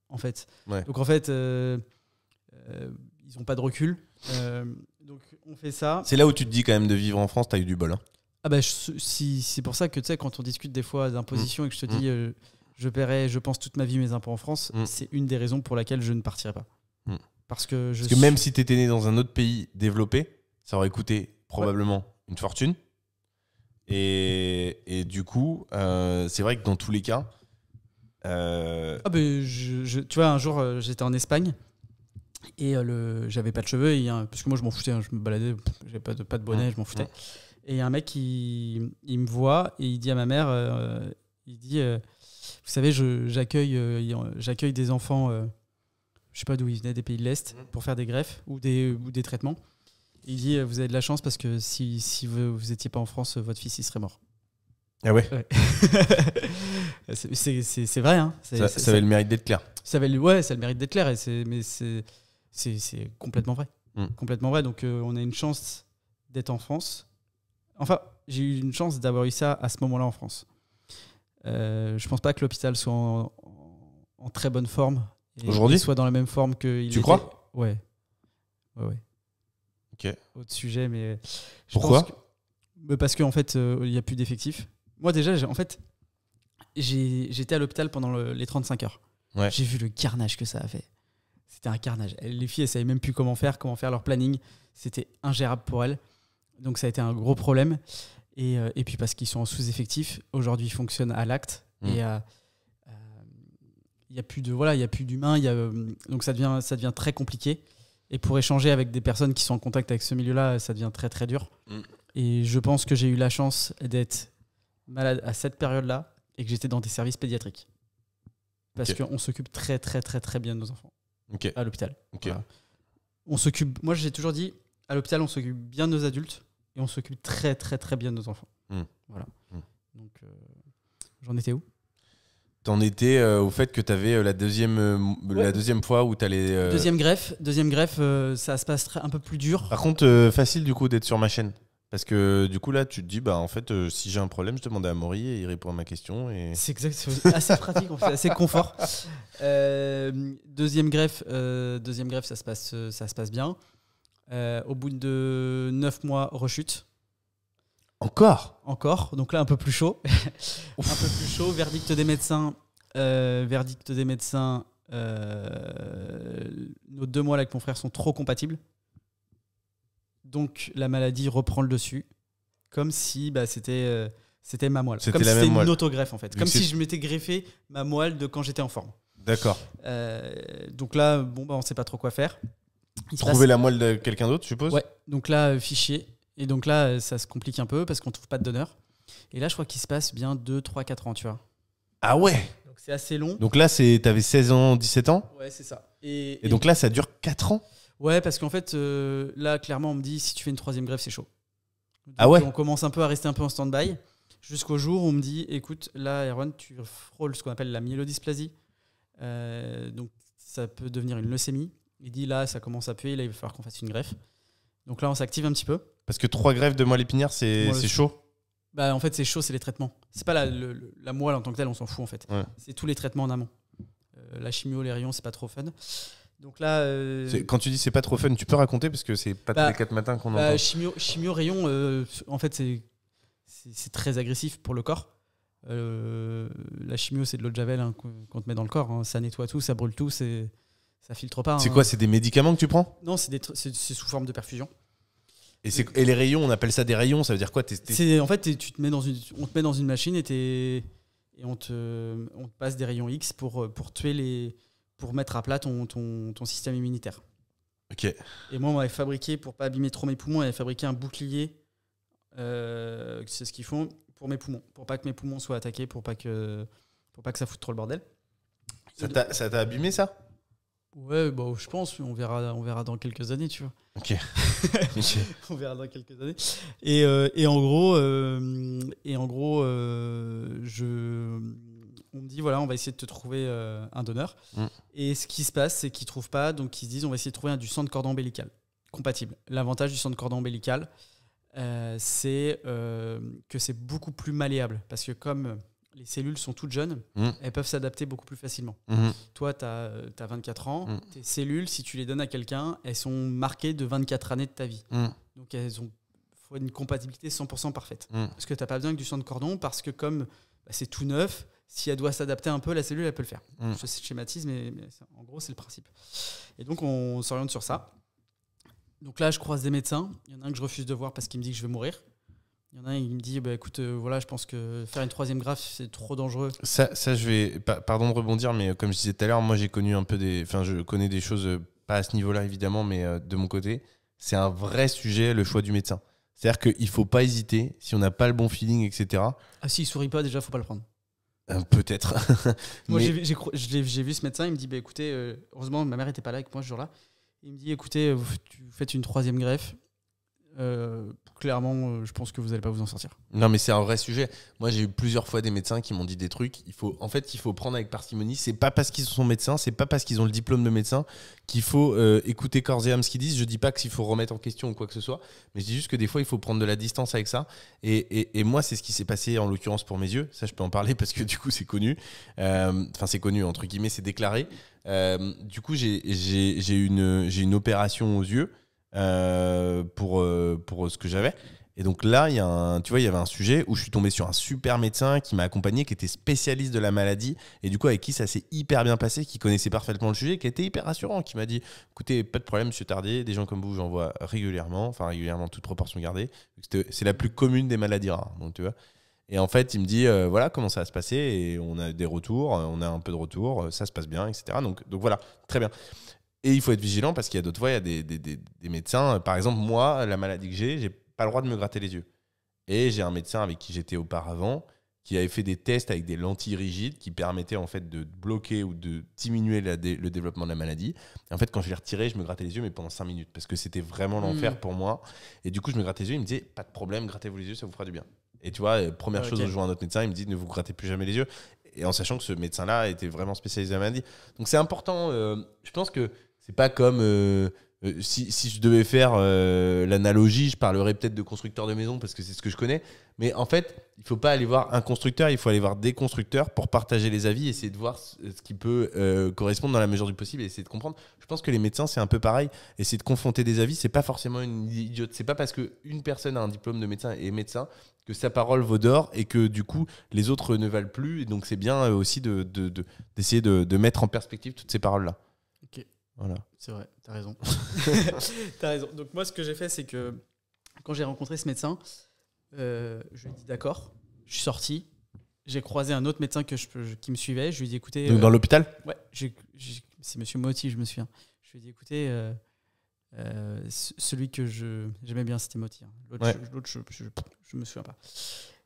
En fait. Ouais. Donc en fait, ils n'ont pas de recul. Donc on fait ça. C'est là où tu te dis quand même de vivre en France, t'as eu du bol. Hein. Ah bah, si, c'est pour ça que tu sais, quand on discute des fois d'imposition et que je te dis je paierai, je pense, toute ma vie mes impôts en France, c'est une des raisons pour laquelle je ne partirai pas. Parce que même si t'étais né dans un autre pays développé, ça aurait coûté probablement une fortune. Et du coup, c'est vrai que dans tous les cas. Ah bah, tu vois, un jour, j'étais en Espagne et j'avais pas de cheveux, parce que moi je m'en foutais, hein, je me baladais, j'avais pas de bonnet, je m'en foutais. Et il y a un mec il me voit et il dit à ma mère, il dit, vous savez, j'accueille des enfants, je sais pas d'où ils venaient, des pays de l'Est, pour faire des greffes ou des traitements. Et il dit, vous avez de la chance parce que si vous étiez pas en France, votre fils il serait mort. Ah ouais. C'est vrai, hein. Ça avait le mérite d'être clair. Ça a le mérite d'être clair, mais c'est complètement vrai. Complètement vrai. Donc on a une chance d'être en France. Enfin, j'ai eu une chance d'avoir eu ça à ce moment-là en France. Je pense pas que l'hôpital soit en très bonne forme. Aujourd'hui, soit dans la même forme que il Tu était. crois? Ouais. Ok. Autre sujet, mais Pourquoi? Parce qu'en fait, il n'y a plus d'effectifs. Moi déjà, j'étais à l'hôpital pendant les 35 heures. Ouais. J'ai vu le carnage que ça a fait. C'était un carnage. Les filles, elles savaient même plus comment faire leur planning. C'était ingérable pour elles. Donc ça a été un gros problème. Et puis parce qu'ils sont en sous-effectif, aujourd'hui ils fonctionnent à l'acte. Et il n'y a plus d'humain. Donc ça devient très compliqué. Et pour échanger avec des personnes qui sont en contact avec ce milieu-là, ça devient très très dur. Et je pense que j'ai eu la chance d'être malade à cette période-là et que j'étais dans des services pédiatriques. Parce qu'on s'occupe très très très très bien de nos enfants à l'hôpital. Voilà. Moi j'ai toujours dit, à l'hôpital on s'occupe bien de nos adultes et on s'occupe très très très bien de nos enfants. Voilà. Donc j'en étais où? T'en étais au fait que t'avais la deuxième fois où t'allais. Deuxième greffe, ça se passe un peu plus dur. Par contre, facile du coup d'être sur ma chaîne. Parce que du coup là, tu te dis, bah en fait, si j'ai un problème, je demande à Amaury et il répond à ma question. Et... C'est exact, c'est assez pratique, en fait, assez confort. Deuxième greffe, ça se passe bien. Au bout de 9 mois, rechute. Encore, donc là un peu plus chaud. Un peu plus chaud. Verdict des médecins. Nos 2 mois là, avec mon frère sont trop compatibles. Donc la maladie reprend le dessus, comme si c'était ma moelle. C'était comme la si même c'était moelle. une autogreffe en fait. Vu Comme que si c'est- je m'étais greffé ma moelle de quand j'étais en forme. D'accord. Donc là, on sait pas trop quoi faire. Trouver la moelle de quelqu'un d'autre, je suppose. Ouais, donc là, fichier. Et donc là, ça se complique un peu parce qu'on trouve pas de donneur. Et là, je crois qu'il se passe bien 2, 3, 4 ans, tu vois. Ah ouais. Donc c'est assez long. Donc là, t'avais 16 ans, 17 ans. Ouais, c'est ça. Et donc là, ça dure 4 ans. Ouais, parce qu'en fait, là, clairement, on me dit si tu fais une 3e greffe, c'est chaud. Donc, Ah ouais. on commence un peu à rester un peu en stand-by. Jusqu'au jour où on me dit écoute, là, Erwan, tu frôles ce qu'on appelle la myélodysplasie. Donc ça peut devenir une leucémie. Il dit là, ça commence à puer, là, il va falloir qu'on fasse une greffe. Donc là, on s'active un petit peu. Parce que 3 greffes de moelle épinière, c'est chaud. Bah, en fait, c'est chaud, c'est les traitements. C'est pas la moelle en tant que telle, on s'en fout en fait. Ouais. C'est tous les traitements en amont. La chimio, les rayons, c'est pas trop fun. Donc là. Quand tu dis c'est pas trop fun, tu peux raconter parce que c'est pas tous les 4 matins qu'on entend. Chimio, rayon, en fait, c'est très agressif pour le corps. La chimio, c'est de l'eau de javel qu'on te met dans le corps. Hein. Ça nettoie tout, ça brûle tout, ça filtre pas. C'est quoi? C'est des médicaments que tu prends? Non, c'est sous forme de perfusion. Et les rayons, on appelle ça des rayons, ça veut dire quoi? En fait, on te met dans une machine et on te passe des rayons X pour mettre à plat ton système immunitaire. Ok. Et moi, on m'avait fabriqué, pour pas abîmer trop mes poumons, on m'avait fabriqué un bouclier. C'est ce qu'ils font pour mes poumons, pour pas que mes poumons soient attaqués, pour pas que ça foute trop le bordel. Ça t'a abîmé ça? Ouais, bah, je pense, on verra dans quelques années, tu vois. Ok. On verra dans quelques années. Et en gros, on me dit voilà, on va essayer de te trouver un donneur. Et ce qui se passe, c'est qu'ils trouvent pas, donc ils se disent on va essayer de trouver du sang de cordon ombilical compatible. L'avantage du sang de cordon ombilical, c'est que c'est beaucoup plus malléable parce que comme les cellules sont toutes jeunes, elles peuvent s'adapter beaucoup plus facilement. Toi, tu as 24 ans, tes cellules, si tu les donnes à quelqu'un, elles sont marquées de 24 années de ta vie. Donc, faut une compatibilité 100% parfaite. Parce que tu n'as pas besoin que du sang de cordon, parce que comme c'est tout neuf, si elle doit s'adapter un peu, la cellule, elle peut le faire. Je schématise, mais en gros, c'est le principe. Et donc, on s'oriente sur ça. Donc là, je croise des médecins. Il y en a un que je refuse de voir parce qu'il me dit que je vais mourir. Il y en a un, il me dit, écoute, voilà, je pense que faire une 3e greffe, c'est trop dangereux. Ça je vais... Pardon de rebondir, mais comme je disais tout à l'heure, moi, j'ai connu un peu je connais des choses, pas à ce niveau-là, évidemment, mais de mon côté. C'est un vrai sujet, le choix du médecin. C'est-à-dire qu'il ne faut pas hésiter, si on n'a pas le bon feeling, etc. Ah, s'il ne sourit pas, déjà, il ne faut pas le prendre. Peut-être. Moi, j'ai vu ce médecin, il me dit, écoutez, heureusement, ma mère n'était pas là avec moi ce jour-là. Il me dit, écoutez, vous faites une 3e greffe. Clairement, je pense que vous n'allez pas vous en sortir. Non, mais c'est un vrai sujet. Moi, j'ai eu plusieurs fois des médecins qui m'ont dit des trucs. Il faut prendre avec parcimonie. C'est pas parce qu'ils sont médecins, c'est pas parce qu'ils ont le diplôme de médecin qu'il faut écouter corps et âme ce qu'ils disent. Je dis pas qu'il faut remettre en question ou quoi que ce soit, mais je dis juste que des fois, il faut prendre de la distance avec ça. Et moi, c'est ce qui s'est passé en l'occurrence pour mes yeux. Ça, je peux en parler parce que du coup, c'est connu. Enfin, c'est connu entre guillemets, c'est déclaré. Du coup, j'ai une opération aux yeux. Pour ce que j'avais, et donc là il y avait un sujet où je suis tombé sur un super médecin qui m'a accompagné, qui était spécialiste de la maladie, et du coup avec qui ça s'est hyper bien passé, qui connaissait parfaitement le sujet, qui était hyper rassurant, qui m'a dit écoutez, pas de problème monsieur Tardier, des gens comme vous j'en vois régulièrement, toute proportion gardée, c'est la plus commune des maladies rares, donc tu vois. Et en fait, il me dit, voilà comment ça va se passer, et on a des retours, on a un peu de retours, ça se passe bien, etc. Donc voilà, très bien. Et il faut être vigilant parce qu'il y a d'autres fois, il y a des médecins. Par exemple, moi, la maladie que j'ai pas le droit de me gratter les yeux. Et j'ai un médecin avec qui j'étais auparavant qui avait fait des tests avec des lentilles rigides qui permettaient en fait de bloquer ou de diminuer le développement de la maladie. Et en fait, quand je les retirais, je me grattais les yeux, mais pendant 5 minutes parce que c'était vraiment l'enfer pour moi. Et du coup, je me grattais les yeux. Il me disait, pas de problème, grattez-vous les yeux, ça vous fera du bien. Et tu vois, première chose où je vois un autre médecin, il me dit, ne vous grattez plus jamais les yeux. Et en sachant que ce médecin-là était vraiment spécialisé dans la maladie. Donc c'est important. Je pense que c'est pas comme si je devais faire l'analogie, je parlerais peut-être de constructeur de maison parce que c'est ce que je connais. Mais en fait, il faut pas aller voir un constructeur, il faut aller voir des constructeurs pour partager les avis, essayer de voir ce qui peut correspondre dans la mesure du possible et essayer de comprendre. Je pense que les médecins, c'est un peu pareil. Essayer de confronter des avis, c'est pas forcément une idiote. C'est pas parce qu'une personne a un diplôme de médecin et est médecin que sa parole vaut d'or et que du coup, les autres ne valent plus. Et donc, c'est bien aussi d'essayer de mettre en perspective toutes ces paroles-là. Ok. Voilà. C'est vrai, t'as raison. T'as raison. Donc moi, ce que j'ai fait, c'est que quand j'ai rencontré ce médecin, je lui ai dit d'accord, je suis sorti, j'ai croisé un autre médecin qui me suivait, je lui ai dit écoutez... Donc dans l'hôpital ? Ouais, c'est monsieur Motti, je me souviens. Je lui ai dit écoutez, celui que j'aimais bien, c'était Motti. Hein. L'autre, je me souviens pas.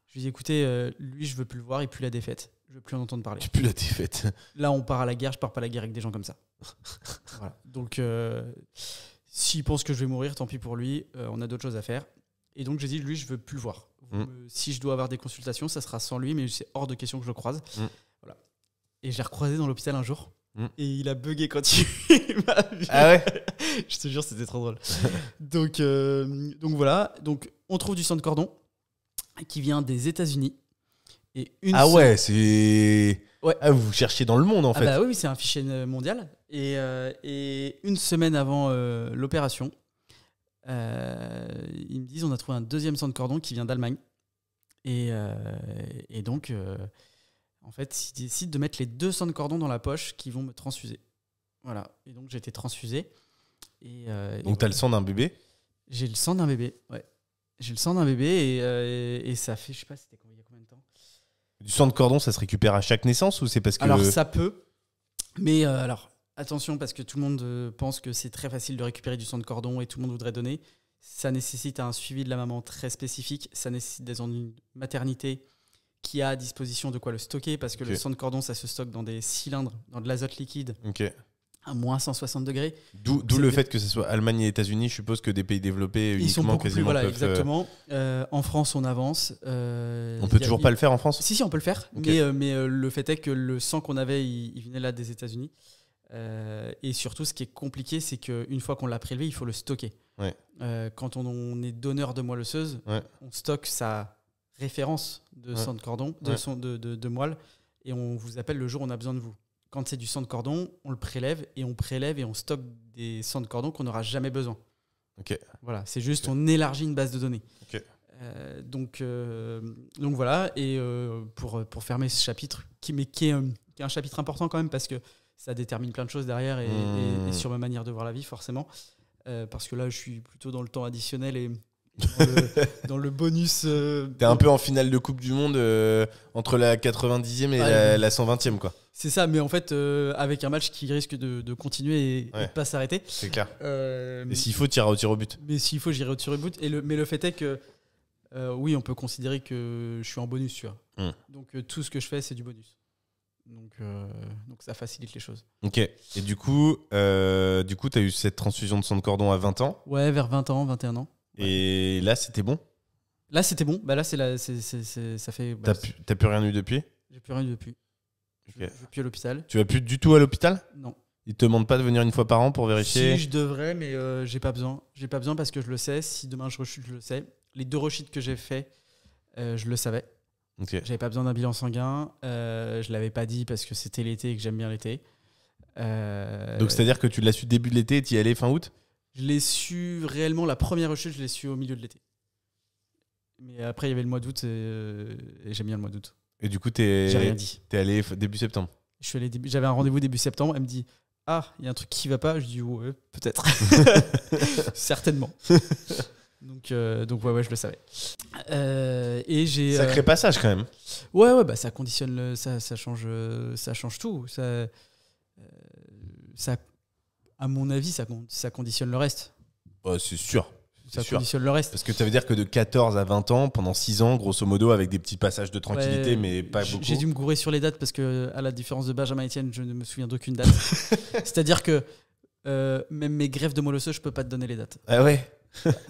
Je lui ai dit écoutez, lui, je veux plus le voir, il pue la défaite. Je veux plus en entendre parler. Tu pues la défaite. Là, on part à la guerre, je pars pas à la guerre avec des gens comme ça. Voilà. Donc, s'il pense que je vais mourir, tant pis pour lui, on a d'autres choses à faire. Et donc, j'ai dit, lui, je veux plus le voir. Si je dois avoir des consultations, ça sera sans lui, mais c'est hors de question que je le croise. Voilà. Et je l'ai recroisé dans l'hôpital un jour. Et il a bugué quand il m'a vu. Ah ouais. Je te jure, c'était trop drôle. Donc voilà. Donc, on trouve du sang de cordon qui vient des États-Unis. Et Ah ouais, c'est... Ouais. Ah, vous cherchiez dans le monde, en fait. Bah oui, c'est un fichier mondial. Et une semaine avant l'opération, ils me disent on a trouvé un deuxième sang de cordon qui vient d'Allemagne. Et donc, en fait, ils décident de mettre les 2 sangs de cordon dans la poche qui vont me transfuser. Voilà. Et donc, j'ai été transfusé. Donc, t'as le sang d'un bébé? J'ai le sang d'un bébé, ouais. J'ai le sang d'un bébé et ça fait, je sais pas, c'était il y a combien de temps? Du sang de cordon, ça se récupère à chaque naissance ou c'est parce que... Alors, ça peut. Mais alors, attention, parce que tout le monde pense que c'est très facile de récupérer du sang de cordon et tout le monde voudrait donner. Ça nécessite un suivi de la maman très spécifique. Ça nécessite d'être dans une maternité qui a à disposition de quoi le stocker, parce que le sang de cordon, ça se stocke dans des cylindres, dans de l'azote liquide, à moins 160 degrés. D'où le fait que ce soit Allemagne et États-Unis. Je suppose que des pays développés uniquement, ils sont beaucoup quasiment plus, voilà, peuvent, exactement. En France, on avance. On peut toujours pas le faire en France? Si, on peut le faire. Mais le fait est que le sang qu'on avait, il venait là des États-Unis. Et surtout, ce qui est compliqué, c'est qu'une fois qu'on l'a prélevé, il faut le stocker. Ouais. Quand on est donneur de moelle osseuse, on stocke sa référence de sang de cordon, de moelle, et on vous appelle le jour où on a besoin de vous. Quand c'est du sang de cordon, on le prélève et on stocke des sangs de cordon qu'on n'aura jamais besoin. Voilà, c'est juste on élargit une base de données. Donc voilà, et pour fermer ce chapitre, qui est un chapitre important quand même, parce que ça détermine plein de choses derrière et sur ma manière de voir la vie, forcément. Parce que là, je suis plutôt dans le temps additionnel et dans le bonus. T'es un peu en finale de Coupe du Monde entre la 90e et la 120e, quoi. C'est ça, mais en fait, avec un match qui risque de continuer et de pas s'arrêter. C'est clair. Et s'il faut, tirer au tir au but. Mais s'il faut, j'irai au tir au but. Mais le fait est que, oui, on peut considérer que je suis en bonus, tu vois. Donc, tout ce que je fais, c'est du bonus. Donc ça facilite les choses. Ok. Et du coup, t'as eu cette transfusion de sang de cordon à 20 ans? Ouais, vers 20 ans, 21 ans. Ouais. Et là, c'était bon? Là, c'était bon. Bah là, ça fait... Bah, t'as plus rien eu depuis? J'ai plus rien eu depuis. Je vais plus à l'hôpital. Tu vas plus du tout à l'hôpital? Non. Ils te demandent pas de venir une fois par an pour vérifier? Si, je devrais, mais j'ai pas besoin. J'ai pas besoin parce que je le sais. Si demain je rechute, je le sais. Les 2 rechutes que j'ai fait, je le savais. J'avais pas besoin d'un bilan sanguin. Je l'avais pas dit parce que c'était l'été et que j'aime bien l'été. Donc c'est-à-dire que tu l'as su début de l'été et tu y allais fin août? Je l'ai su réellement, la première rechute, je l'ai su au milieu de l'été. Mais après, il y avait le mois d'août et j'aime bien le mois d'août. Et du coup, j'ai rien dit. T'es allé début septembre? J'avais un rendez-vous début septembre. Elle me dit ah, il y a un truc qui va pas. Je dis ouais, peut-être. Certainement. Donc ouais, je le savais. Et j'ai sacré passage quand même. Ouais, bah ça conditionne ça change tout. Ça, à mon avis, ça conditionne le reste. C'est sûr. Ça conditionne le reste. Parce que ça veut dire que de 14 à 20 ans, pendant 6 ans, grosso modo, avec des petits passages de tranquillité, mais pas beaucoup. J'ai dû me gourer sur les dates parce que, à la différence de Benjamin Etienne, je ne me souviens d'aucune date. C'est-à-dire que même mes greffes de moelle osseuse, je peux pas te donner les dates. Ah ouais.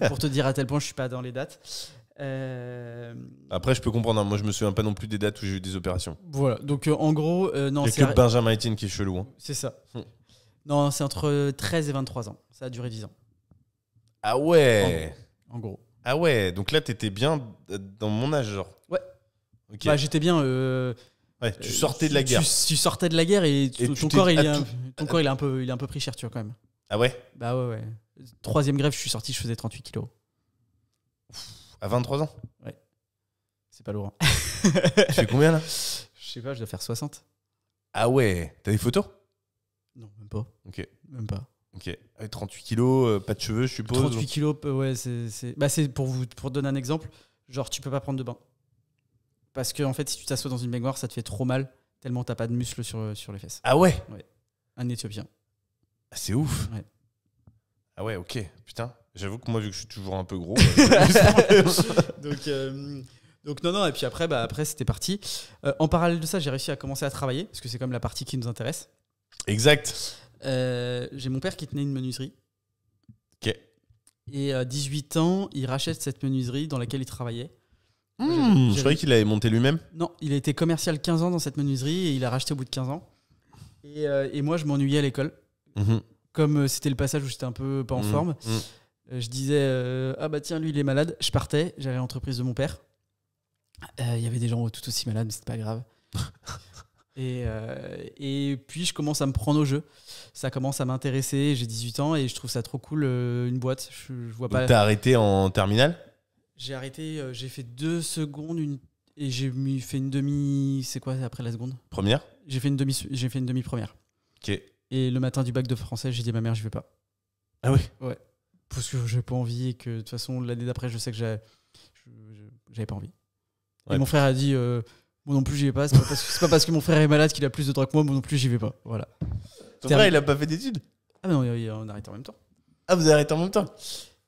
Pour te dire à tel point, je suis pas dans les dates. Après, je peux comprendre. Moi, je me souviens pas non plus des dates où j'ai eu des opérations. Voilà. Donc, en gros, non. Il y a que Benjamin Etienne qui est chelou. Hein. C'est ça. Non, c'est entre 13 et 23 ans. Ça a duré 10 ans. Ah ouais. En gros. Ah ouais. Donc là, t'étais bien dans mon âge, genre. Ouais. Okay. Bah, j'étais bien. Ouais, tu sortais de la guerre. Tu sortais de la guerre et ton corps, il est un peu pris cher, tu vois, quand même. Ah ouais. Bah ouais. 3e greffe, je suis sorti, je faisais 38 kilos. À 23 ans? Ouais. C'est pas lourd. Tu fais combien là? Je sais pas, je dois faire 60. Ah ouais. T'as des photos? Non, même pas. Ok. Même pas. Ok. 38 kilos, pas de cheveux, je suppose. 38 kilos, ouais, c'est pour donner un exemple. Genre, tu peux pas prendre de bain. Parce que, en fait, si tu t'assois dans une baignoire, ça te fait trop mal, tellement t'as pas de muscles sur les fesses. Ah ouais? Ouais. Un Éthiopien. Ah, c'est ouf. Ouais. Ah ouais, ok. Putain. J'avoue que moi, vu que je suis toujours un peu gros. Donc non, et puis après c'était parti. En parallèle de ça, j'ai réussi à commencer à travailler, parce que c'est comme la partie qui nous intéresse. Exact. J'ai mon père qui tenait une menuiserie. Ok. Et à 18 ans, il rachète cette menuiserie dans laquelle il travaillait. Je croyais qu'il avait monté lui-même. Non, il a été commercial 15 ans dans cette menuiserie et il a racheté au bout de 15 ans. Et moi, je m'ennuyais à l'école. Comme c'était le passage où j'étais un peu pas en forme, je disais ah bah tiens, lui il est malade. Je partais, j'allais à l'entreprise de mon père. Il y avait des gens tout aussi malades, mais c'était pas grave. Et puis je commence à me prendre au jeu. Ça commence à m'intéresser. J'ai 18 ans et je trouve ça trop cool, une boîte. Je vois pas. T'as arrêté en terminale? J'ai arrêté, j'ai fait 2 secondes et j'ai fait une demi. C'est quoi après la seconde? Première? J'ai fait une demi-première. Ok. Et le matin du bac de français, j'ai dit à ma mère, je vais pas. Ah oui? Ouais. Parce que j'ai pas envie et que de toute façon, l'année d'après, je sais que j'avais pas envie. Ouais. Et mon frère a dit, moi non plus, j'y vais pas. C'est pas parce que mon frère est malade qu'il a plus de droits que moi non plus, j'y vais pas. Voilà. Ton frère, il a pas fait d'études? Ah non, on a arrêté en même temps. Ah, vous avez arrêté en même temps?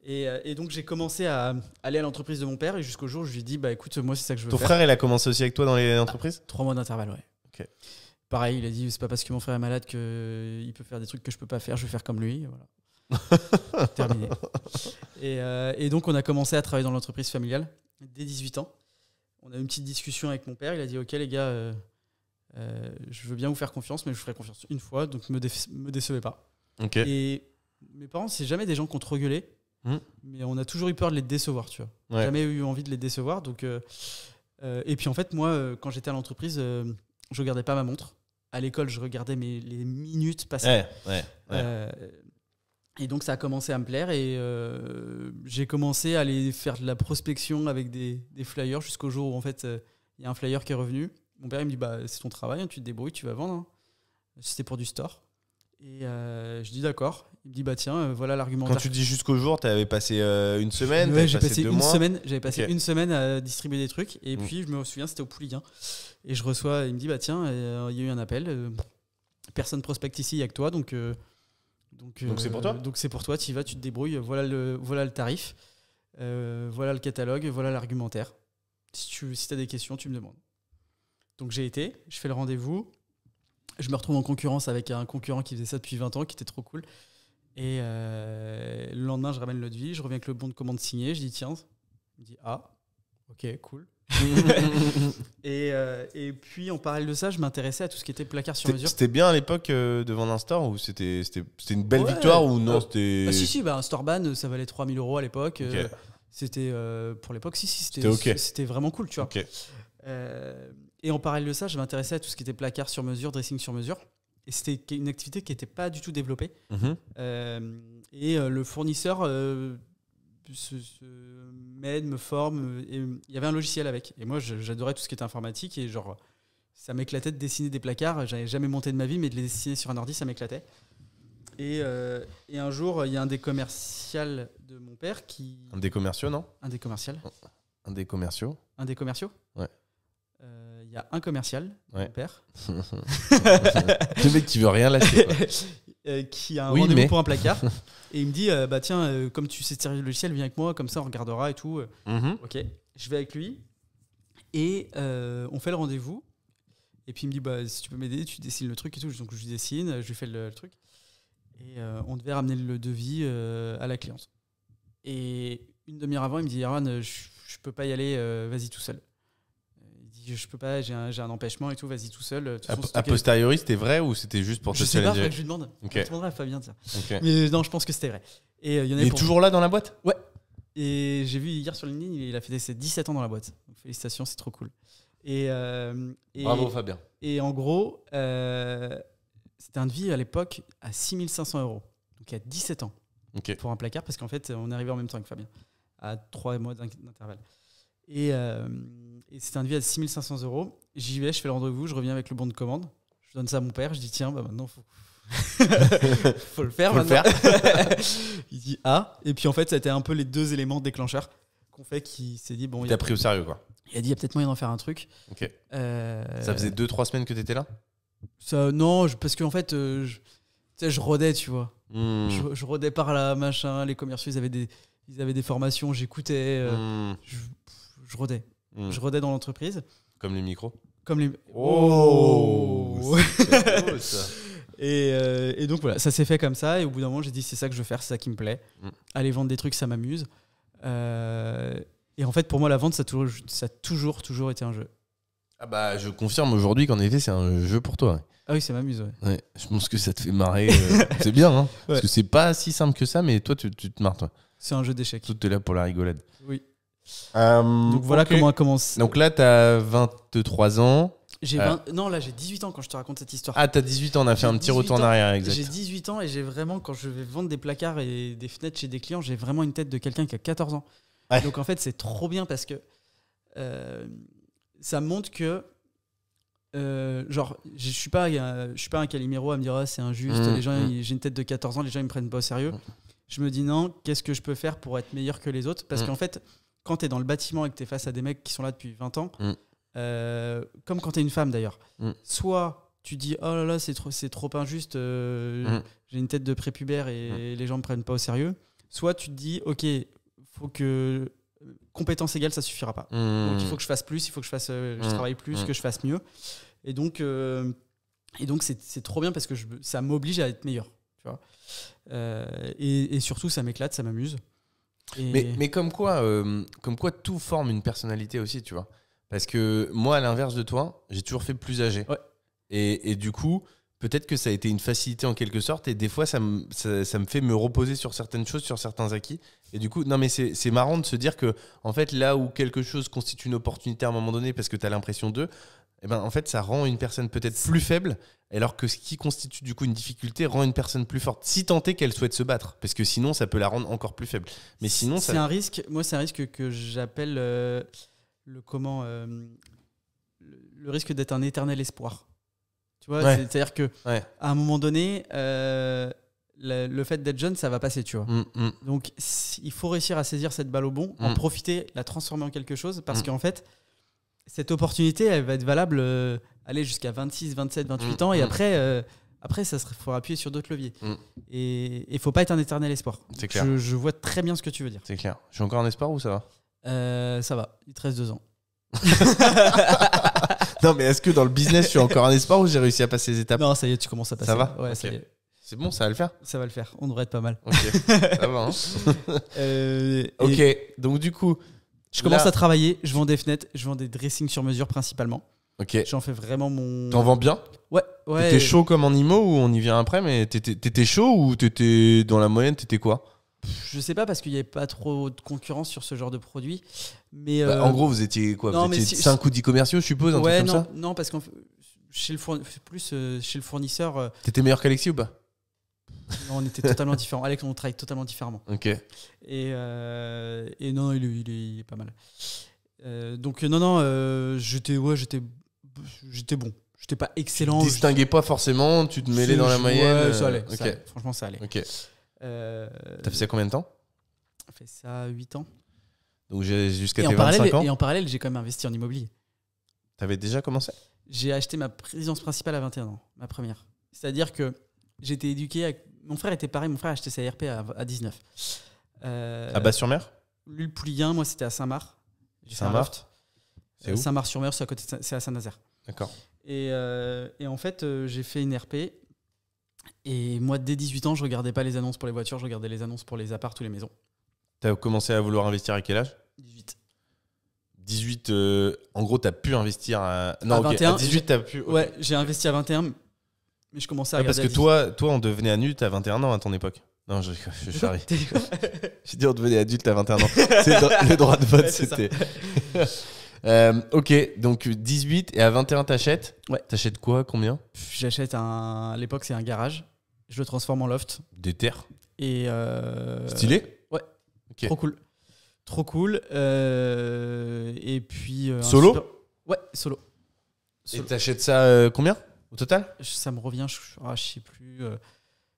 Et donc, j'ai commencé à aller à l'entreprise de mon père et jusqu'au jour où je lui ai dit, bah écoute, moi, c'est ça que je veux Ton faire. frère, il a commencé aussi avec toi dans les entreprises? 3 mois d'intervalle, ouais. Ok. Pareil, il a dit, c'est pas parce que mon frère est malade qu'il peut faire des trucs que je peux pas faire, je vais faire comme lui. Voilà. Terminé. Et donc, on a commencé à travailler dans l'entreprise familiale dès 18 ans. On a eu une petite discussion avec mon père. Il a dit, ok les gars, je veux bien vous faire confiance, mais je vous ferai confiance une fois, donc me décevez pas. Ok. Et mes parents, c'est jamais des gens qui ont trop gueulé, mais on a toujours eu peur de les décevoir, tu vois. Ouais. Jamais eu envie de les décevoir. Donc, et puis en fait, moi, quand j'étais à l'entreprise, je regardais pas ma montre. À l'école, je regardais les minutes passées. Et donc, ça a commencé à me plaire et j'ai commencé à aller faire de la prospection avec des flyers jusqu'au jour où, en fait, il y a un flyer qui est revenu. Mon père, il me dit, bah, c'est ton travail, hein, tu te débrouilles, tu vas vendre. Hein. C'était pour du store. Et je dis d'accord. Il me dit, bah tiens, voilà l'argumentaire. Quand tu dis jusqu'au jour, t'avais passé une semaine? Ouais, j'ai passé 2 une mois. semaine. J'avais passé une semaine à distribuer des trucs. Et puis, je me souviens, c'était au Pouliguen. Et je reçois, il me dit, bah tiens, il y a eu un appel. Personne prospecte ici, il n'y a que toi. Donc c'est pour toi? Donc c'est pour toi, tu y vas, tu te débrouilles. Voilà le tarif. Voilà le catalogue. Voilà l'argumentaire. Si tu as des questions, tu me demandes. Donc j'ai été, je fais le rendez-vous. Je me retrouve en concurrence avec un concurrent qui faisait ça depuis 20 ans, qui était trop cool. Et le lendemain, je ramène le devis, je reviens avec le bon de commande signé, je dis tiens, il me dit ah, ok, cool. Et puis en parallèle de ça, je m'intéressais à tout ce qui était placard sur mesure. C'était bien à l'époque de vendre un store ou c'était une belle victoire ou non c'était... Si, un store ban, ça valait 3 000 € à l'époque. Okay. C'était pour l'époque, c'était okay. C'était vraiment cool, tu vois. Okay. Et en parallèle de ça, je m'intéressais à tout ce qui était placard sur mesure, dressing sur mesure. Et c'était une activité qui n'était pas du tout développée. Et le fournisseur m'aide, me forme. Et il y avait un logiciel avec. Et moi, j'adorais tout ce qui était informatique. Et genre, ça m'éclatait de dessiner des placards. J'avais jamais monté de ma vie, mais de les dessiner sur un ordi, ça m'éclatait. Et un jour, il y a un des commerciaux de mon père qui... Un des commerciaux, non? Un des commerciaux. Un des commerciaux? Un des commerciaux? Ouais. Il y a un commercial, mon père. Le mec qui veut rien lâcher. Quoi. Qui a un rendez-vous pour un placard. Et il me dit, bah tiens, comme tu sais servir le logiciel, viens avec moi, comme ça on regardera et tout. Ok, je vais avec lui. Et on fait le rendez-vous. Et puis il me dit, bah si tu peux m'aider, tu dessines le truc et tout. Donc je lui dessine, je lui fais le truc. Et on devait ramener le devis à la cliente. Et une demi-heure avant, il me dit, Aaron, je peux pas y aller, vas-y tout seul. Je peux pas, j'ai un empêchement et tout, vas-y tout seul. A posteriori, c'était vrai ou c'était juste pour te challenger? Je sais pas, je lui demande. Okay. Je demanderai à Fabien de ça. Okay. Mais non, je pense que c'était vrai. Et il est toujours là dans la boîte? Ouais. Et j'ai vu hier sur LinkedIn, il a fêté ses 17 ans dans la boîte. Donc, félicitations, c'est trop cool. Et bravo Fabien. Et en gros, c'était un devis à l'époque à 6 500 €. Donc il y a 17 ans. Okay. Pour un placard, parce qu'en fait, on est arrivé en même temps que Fabien, à 3 mois d'intervalle. Et c'était un devis à 6 500 €. J'y vais, je fais le rendez-vous, je reviens avec le bon de commande. Je donne ça à mon père, je dis tiens, bah maintenant faut le faire. Il dit ah. Et puis en fait, ça a été un peu les 2 éléments déclencheurs qu'on fait qui s'est dit bon. Il t'a pris au sérieux quoi. Il a dit il y a peut-être moyen d'en faire un truc. Ok. Ça faisait 2-3 semaines que t'étais là? Ça, non, parce qu'en fait, je rodais, tu vois. Je rodais par là, machin. Les commerciaux, ils avaient des formations, j'écoutais. Je rodais. Je rodais dans l'entreprise. Comme les micros? Comme les... Oh, c'est beau, ça. Et donc voilà, ça s'est fait comme ça. Et au bout d'un moment, j'ai dit c'est ça que je veux faire, c'est ça qui me plaît. Aller vendre des trucs, ça m'amuse. Et en fait, pour moi, la vente, ça a toujours été un jeu. Ah bah, je confirme aujourd'hui qu'en effet, c'est un jeu pour toi. Ah oui, ça m'amuse, ouais. Ouais, je pense que ça te fait marrer. C'est bien, hein. Parce que c'est pas si simple que ça, mais toi, tu te marres, toi. C'est un jeu d'échecs. Tout est là pour la rigolade. Oui. Donc voilà comment elle commence. Donc là, t'as 23 ans. Non, là j'ai 18 ans quand je te raconte cette histoire. Ah, t'as 18 ans, on a fait un petit retour en arrière, exact. J'ai 18 ans et j'ai vraiment, quand je vais vendre des placards et des fenêtres chez des clients, j'ai vraiment une tête de quelqu'un qui a 14 ans. Ouais. Donc en fait, c'est trop bien parce que ça montre que genre, je suis pas un Calimero à me dire oh, c'est injuste, les gens, j'ai une tête de 14 ans, les gens ils me prennent pas au sérieux. Je me dis non, qu'est-ce que je peux faire pour être meilleur que les autres? Parce qu'en fait, quand tu es dans le bâtiment et que tu es face à des mecs qui sont là depuis 20 ans, comme quand tu es une femme d'ailleurs, soit tu dis oh là là, c'est trop injuste, j'ai une tête de prépubère et les gens me prennent pas au sérieux, soit tu te dis ok, faut que compétence égale, ça suffira pas. Donc il faut que je fasse plus, il faut que je travaille plus, que je fasse mieux. Et donc c'est trop bien parce que ça m'oblige à être meilleur. Tu vois, et surtout, ça m'éclate, ça m'amuse. Mais comme quoi tout forme une personnalité aussi, tu vois. Parce que moi, à l'inverse de toi, j'ai toujours fait plus âgé. Ouais. Et du coup, peut-être que ça a été une facilité en quelque sorte. Et des fois, ça me fait me reposer sur certaines choses, sur certains acquis. Et du coup, non, mais c'est marrant de se dire que, en fait, là où quelque chose constitue une opportunité à un moment donné, parce que tu as l'impression d'eux, eh ben, en fait, ça rend une personne peut-être plus faible, alors que ce qui constitue du coup une difficulté rend une personne plus forte, si tant est qu'elle souhaite se battre, parce que sinon, ça peut la rendre encore plus faible. Mais sinon, c'est un risque. Moi, c'est un risque que j'appelle le risque d'être un éternel espoir. Tu vois, ouais. C'est-à-dire que à un moment donné, le fait d'être jeune, ça va passer, tu vois. Donc, il faut réussir à saisir cette balle au bon, en profiter, la transformer en quelque chose, parce qu'en fait, cette opportunité, elle va être valable aller jusqu'à 26, 27, 28 ans, et après, ça faut appuyer sur d'autres leviers. Et il faut pas être un éternel espoir. C'est clair. Je vois très bien ce que tu veux dire. C'est clair. Je suis encore en espoir ou ça va Ça va, il te reste 2 ans. Non, mais est-ce que dans le business, je suis encore en espoir ou j'ai réussi à passer les étapes? Non, ça y est, tu commences à passer. Ça va? Ouais, okay. ça y est. C'est bon, ça va le faire? Ça va le faire, on devrait être pas mal. Ok, ça va. Ok, donc du coup... Je commence à travailler, je vends des fenêtres, je vends des dressings sur mesure principalement. Ok. J'en fais vraiment mon... T'en vends bien? Ouais. T'étais chaud comme en IMO ou on y vient après, mais t'étais chaud ou t'étais dans la moyenne, t'étais quoi? Je sais pas parce qu'il n'y avait pas trop de concurrence sur ce genre de produit. Mais en gros, vous étiez quoi? Non, vous étiez 5 ou 10 commerciaux, je suppose, un truc comme ça? Non, parce que chez le fournisseur... T'étais meilleur qu'Alexis ou pas? Non, on était totalement différents. Alex, on travaille totalement différemment. Ok. Et non, il est pas mal. Donc non, j'étais bon. J'étais pas excellent. Tu te distinguais pas forcément, tu te mêlais dans la moyenne. Ouais, ça allait. Okay. Ça allait. Franchement, ça allait. Ok. T'as fait ça combien de temps? J'ai fait ça 8 ans. Donc jusqu'à tes 25 ans. Et en parallèle, j'ai quand même investi en immobilier. T'avais déjà commencé? J'ai acheté ma résidence principale à 21 ans, ma première. C'est-à-dire que j'étais éduqué... Mon frère était pareil, mon frère a acheté sa RP à 19. À Bas-sur-Mer? Lui, le Pouliguen, moi, c'était à Saint-Marc. Saint-Marc? C'est où? Saint-Marc-sur-Mer, c'est à Saint-Nazaire. D'accord. Et en fait, j'ai fait une RP. Et moi, dès 18 ans, je regardais pas les annonces pour les voitures, je regardais les annonces pour les apparts ou les maisons. T'as commencé à vouloir investir à quel âge? 18, en gros, t'as pu investir à... Non, à 21, à 18, t'as pu... Okay. Ouais, j'ai investi à 21, mais je commençais à regarder parce que toi, on devenait adulte à 21 ans à ton époque. Non, je charrie. J'ai dit on devenait adulte à 21 ans. C'est le droit de vote, ouais, c'était... ok, donc 18 et à 21 t'achètes. Ouais. T'achètes quoi? Combien? J'achète à l'époque c'est un garage. Je le transforme en loft. Des terres. Et stylé? Ouais. Okay. Trop cool. Et puis. Solo? Ouais, solo. Et t'achètes ça combien au total? Ça me revient, je sais plus.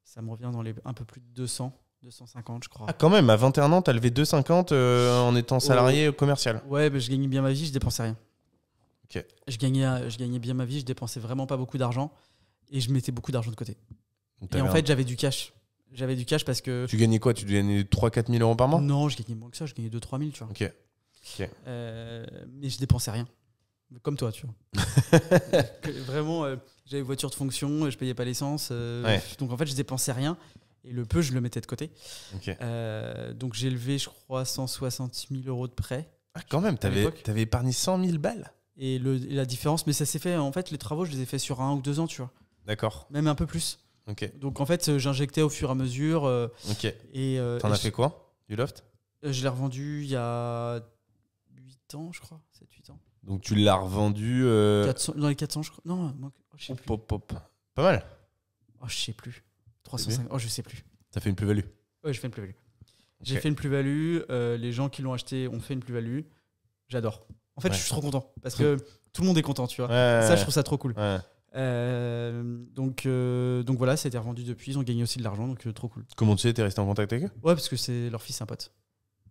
Ça me revient dans un peu plus de 200. 250, je crois. Ah, quand même, à 21 ans, t'as levé 2,50 en étant salarié commercial. Ouais, je gagnais bien ma vie, je dépensais rien. Ok. Je gagnais bien ma vie, je dépensais vraiment pas beaucoup d'argent et je mettais beaucoup d'argent de côté. Et en fait, j'avais du cash. J'avais du cash parce que... Tu gagnais quoi? Tu gagnais 3-4 000 euros par mois? Non, je gagnais moins que ça, je gagnais 2-3 000, tu vois. Ok. Mais je dépensais rien. Comme toi, tu vois. Vraiment, j'avais voiture de fonction, je payais pas l'essence. Ouais. Donc en fait, je dépensais rien. Et le peu, je le mettais de côté. Okay. Donc j'ai levé, je crois, 160 000 euros de prêt. Ah, quand même, t'avais épargné 100 000 balles. Et la différence, mais ça s'est fait, en fait, les travaux, je les ai fait sur 1 ou 2 ans, tu vois. D'accord. même un peu plus. Ok. Donc en fait, j'injectais au fur et à mesure. Ok. Et T'en et as fait quoi du loft? je l'ai revendu il y a 8 ans, je crois. 7-8 ans. Donc tu l'as revendu. 400 dans les 400, je crois. Non, je sais plus. Hop. Pas mal. Oh, je sais plus. 305. Oh, je sais plus. Ça fait une plus-value. Ouais, je fais une plus-value. J'ai Ok. fait une plus-value. Les gens qui l'ont acheté ont fait une plus-value. J'adore. En fait, Ouais. je suis trop content parce que tout le monde est content, tu vois. Ouais. Ça, je trouve ça trop cool. Ouais. Donc voilà, ça a été revendu depuis. Ils ont gagné aussi de l'argent, donc trop cool. Comment tu sais, t'es resté en contact avec eux? Ouais, parce que c'est leur fils, c'est un pote.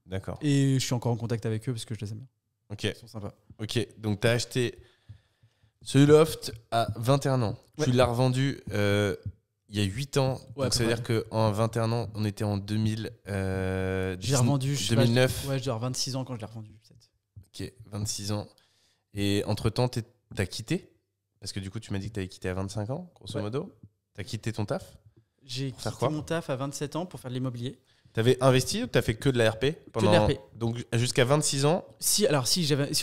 D'accord. Et je suis encore en contact avec eux parce que je les aime bien. Ok. Ils sont sympas. Ok. Donc t'as acheté ce loft à 21 ans. Ouais. Tu l'as revendu il y a 8 ans. Ouais, Donc ça veut dire qu'en 21 ans, on était en 2000. J'ai revendu, je sais pas, 2009. ouais, je dois avoir 26 ans quand je l'ai revendu. Peut-être. Ok, 26 ans. Et entre-temps, t'as quitté? Parce que du coup, tu m'as dit que t'avais quitté à 25 ans, grosso Ouais. modo. T'as quitté ton taf? J'ai Pour faire quitté quoi mon taf à 27 ans pour faire de l'immobilier. T'avais investi ou t'as fait que de la RP pendant... de la RP. Donc jusqu'à 26 ans. Si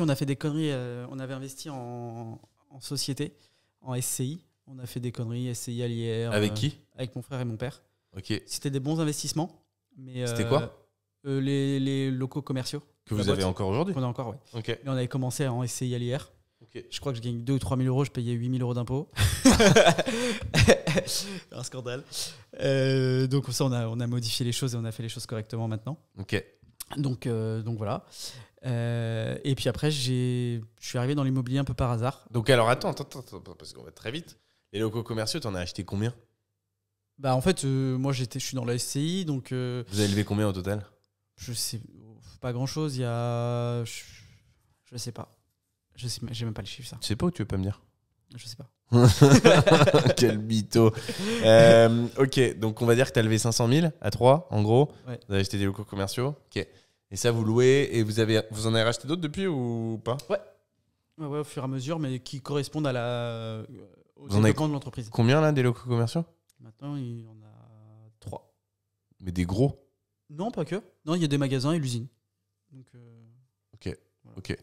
on a fait des conneries, on avait investi en société, en SCI. On a fait des conneries, SCI à l'IR. Avec qui? Avec mon frère et mon père. Ok. C'était des bons investissements. Mais C'était quoi les locaux commerciaux. Que La vous avez boîte. encore aujourd'hui? On a encore, ouais. Ok. Et on avait commencé en SCI à l'IR. Ok. Je crois que je gagne 2 ou 3 000 euros, je payais 8 000 euros d'impôts. Un scandale. Donc ça, on a modifié les choses et on a fait les choses correctement maintenant. Ok. Donc voilà. Et puis après, je suis arrivé dans l'immobilier un peu par hasard. Donc alors attends, parce qu'on va très vite. Les locaux commerciaux, t'en as acheté combien? Bah en fait, moi je suis dans la SCI, donc Vous avez levé combien au total? je sais pas grand chose. Il y a, je sais pas. J'ai même pas les chiffres ça. Tu sais pas ou tu veux pas me dire? Je sais pas. Quel mytho. Ok, donc on va dire que tu as levé 500 000 à 3, en gros. Ouais. Vous avez acheté des locaux commerciaux. Ok. Et ça, vous louez et vous en avez racheté d'autres depuis ou pas? Ouais, au fur et à mesure, mais qui correspondent au Vous en avez développement de l'entreprise. Combien là des locaux commerciaux? Maintenant, il y en a 3. Mais des gros. Non, pas que. Non, il y a des magasins et l'usine. Donc, Ok.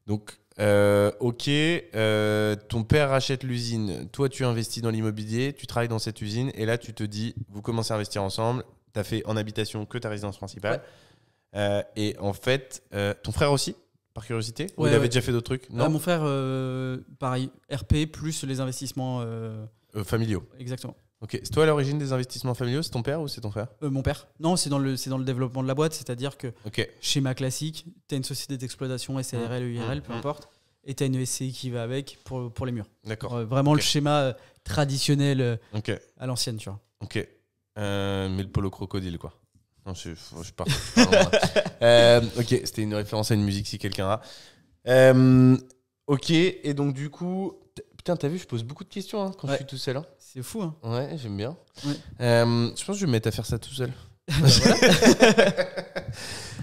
Donc, ok, ton père rachète l'usine, toi tu investis dans l'immobilier, tu travailles dans cette usine et là tu te dis, vous commencez à investir ensemble, tu as fait en habitation que ta résidence principale. Et en fait, ton frère aussi, par curiosité, ou il avait déjà fait d'autres trucs? Non, mon frère, pareil, RP plus les investissements. familiaux. Exactement. Ok, c'est toi à l'origine des investissements familiaux, c'est ton père ou c'est ton frère? Mon père. Non, c'est dans le développement de la boîte, c'est-à-dire que Ok. schéma classique, tu as une société d'exploitation, SARL, EIRL, peu importe, et tu as une SCI qui va avec pour les murs. D'accord. Vraiment Ok. le schéma traditionnel Ok. à l'ancienne, tu vois. Ok. Mais le polo crocodile, quoi. Non, je pars loin. Ok, c'était une référence à une musique si quelqu'un a. Ok, et donc du coup, putain, t'as vu, je pose beaucoup de questions quand je suis tout seul. Hein. C'est fou, hein. Ouais, j'aime bien. Ouais. Je pense que je vais me mettre à faire ça tout seul.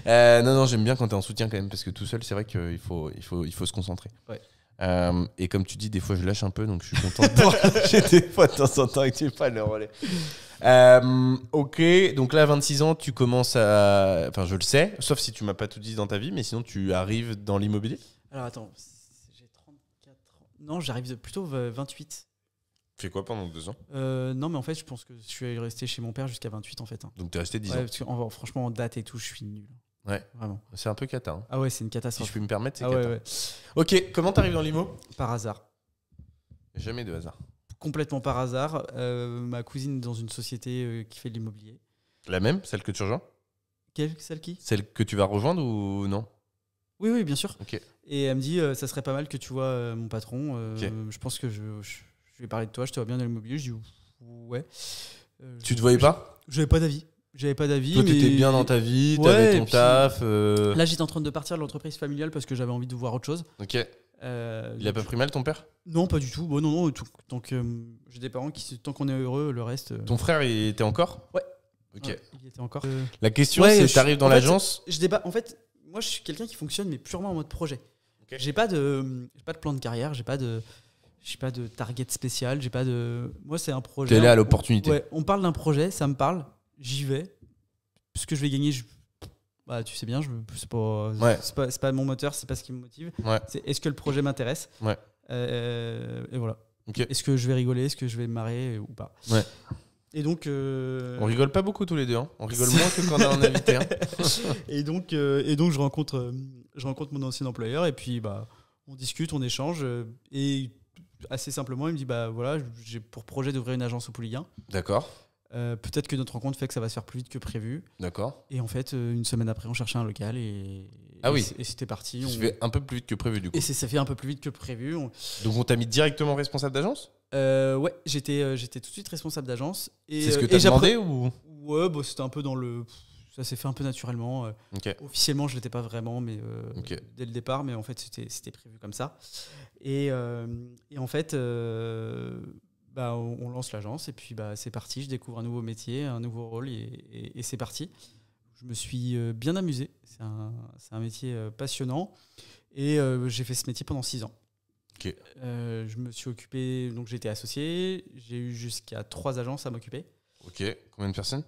Voilà. Non, j'aime bien quand t'es en soutien quand même, parce que tout seul, c'est vrai qu'il faut se concentrer. Ouais. Et comme tu dis, des fois je lâche un peu, donc je suis content de lâcher des fois de temps en temps et que tu pas le relais. Ok, donc là, 26 ans, tu commences à. Enfin, je le sais, sauf si tu m'as pas tout dit dans ta vie, mais sinon tu arrives dans l'immobilier. Alors attends, j'ai 34 ans. Non, j'arrive plutôt 28. Tu fais quoi pendant 2 ans? Non, mais en fait, je pense que je suis resté chez mon père jusqu'à 28 en fait. Hein. Donc t'es resté 10 Ouais, ans. parce que franchement, en date et tout, je suis nul. Ouais. Vraiment. C'est un peu cata. Hein. Ah ouais, c'est une Si catastrophe. je puis me permettre, c'est Ah cata. ouais. Ok, comment t'arrives dans l'IMO? Par hasard. Jamais de hasard. Complètement par hasard. Ma cousine est dans une société qui fait de l'immobilier. La même, celle que tu rejoins? Celle qui? Celle que tu vas rejoindre ou non? Oui, bien sûr. Ok. Et elle me dit, ça serait pas mal que tu vois mon patron. Ok. Je pense que je vais parler de toi, je te vois bien dans l'immobilier. Je dis, ouais. Tu te voyais pas? J'avais pas d'avis. Toi, mais... t'étais bien dans ta vie, Ouais, t'avais et ton puis- taf. Là, j'étais en train de partir de l'entreprise familiale parce que j'avais envie de voir autre chose. Ok. Il a pas Donc, pris mal ton père? Non, pas du tout. Bon, non. Tant que j'ai des parents tant qu'on est heureux, le reste. Ton frère, il était encore? Ouais. Ok. Ouais, il était encore. La question, Ouais, c'est t'arrives dans en fait, l'agence. Je débat. En fait, moi, je suis quelqu'un qui fonctionne, mais purement en mode projet. Ok. J'ai pas de plan de carrière. J'ai pas de target spécial. J'ai pas de. Moi, c'est un projet. T'es là à l'opportunité. Ouais, on parle d'un projet, ça me parle. J'y vais. Ce que je vais gagner, bah, tu sais bien, c'est pas, Ouais. c'est pas mon moteur, c'est pas ce qui me motive. Ouais. C'est est-ce que le projet m'intéresse. Ouais. Et voilà. Ok. Est-ce que je vais rigoler? Est-ce que je vais me marrer ou pas? Ouais. Et donc. On rigole pas beaucoup tous les deux. Hein. On rigole moins que quand on a un invité. Hein. et donc je rencontre mon ancien employeur et puis on discute, on échange et assez simplement il me dit voilà, j'ai pour projet d'ouvrir une agence au Pouliguen. D'accord. Peut-être que notre rencontre fait que ça va se faire plus vite que prévu. D'accord. Et en fait, une semaine après, on cherchait un local et c'était parti. Ça fait un peu plus vite que prévu du coup. Et ça fait un peu plus vite que prévu. Donc on t'a mis directement responsable d'agence? Ouais, j'étais tout de suite responsable d'agence. C'est ce que t'as demandé ou? Ouais, c'était un peu dans le... Ça s'est fait un peu naturellement. Okay. Officiellement, je l'étais pas vraiment, mais dès le départ, mais en fait, c'était prévu comme ça. Et en fait... on lance l'agence et puis c'est parti. Je découvre un nouveau métier, un nouveau rôle et c'est parti. Je me suis bien amusé. C'est un métier passionnant et j'ai fait ce métier pendant 6 ans. Okay. Je me suis occupé, donc j'étais associé. J'ai eu jusqu'à 3 agences à m'occuper. Ok. Combien de personnes?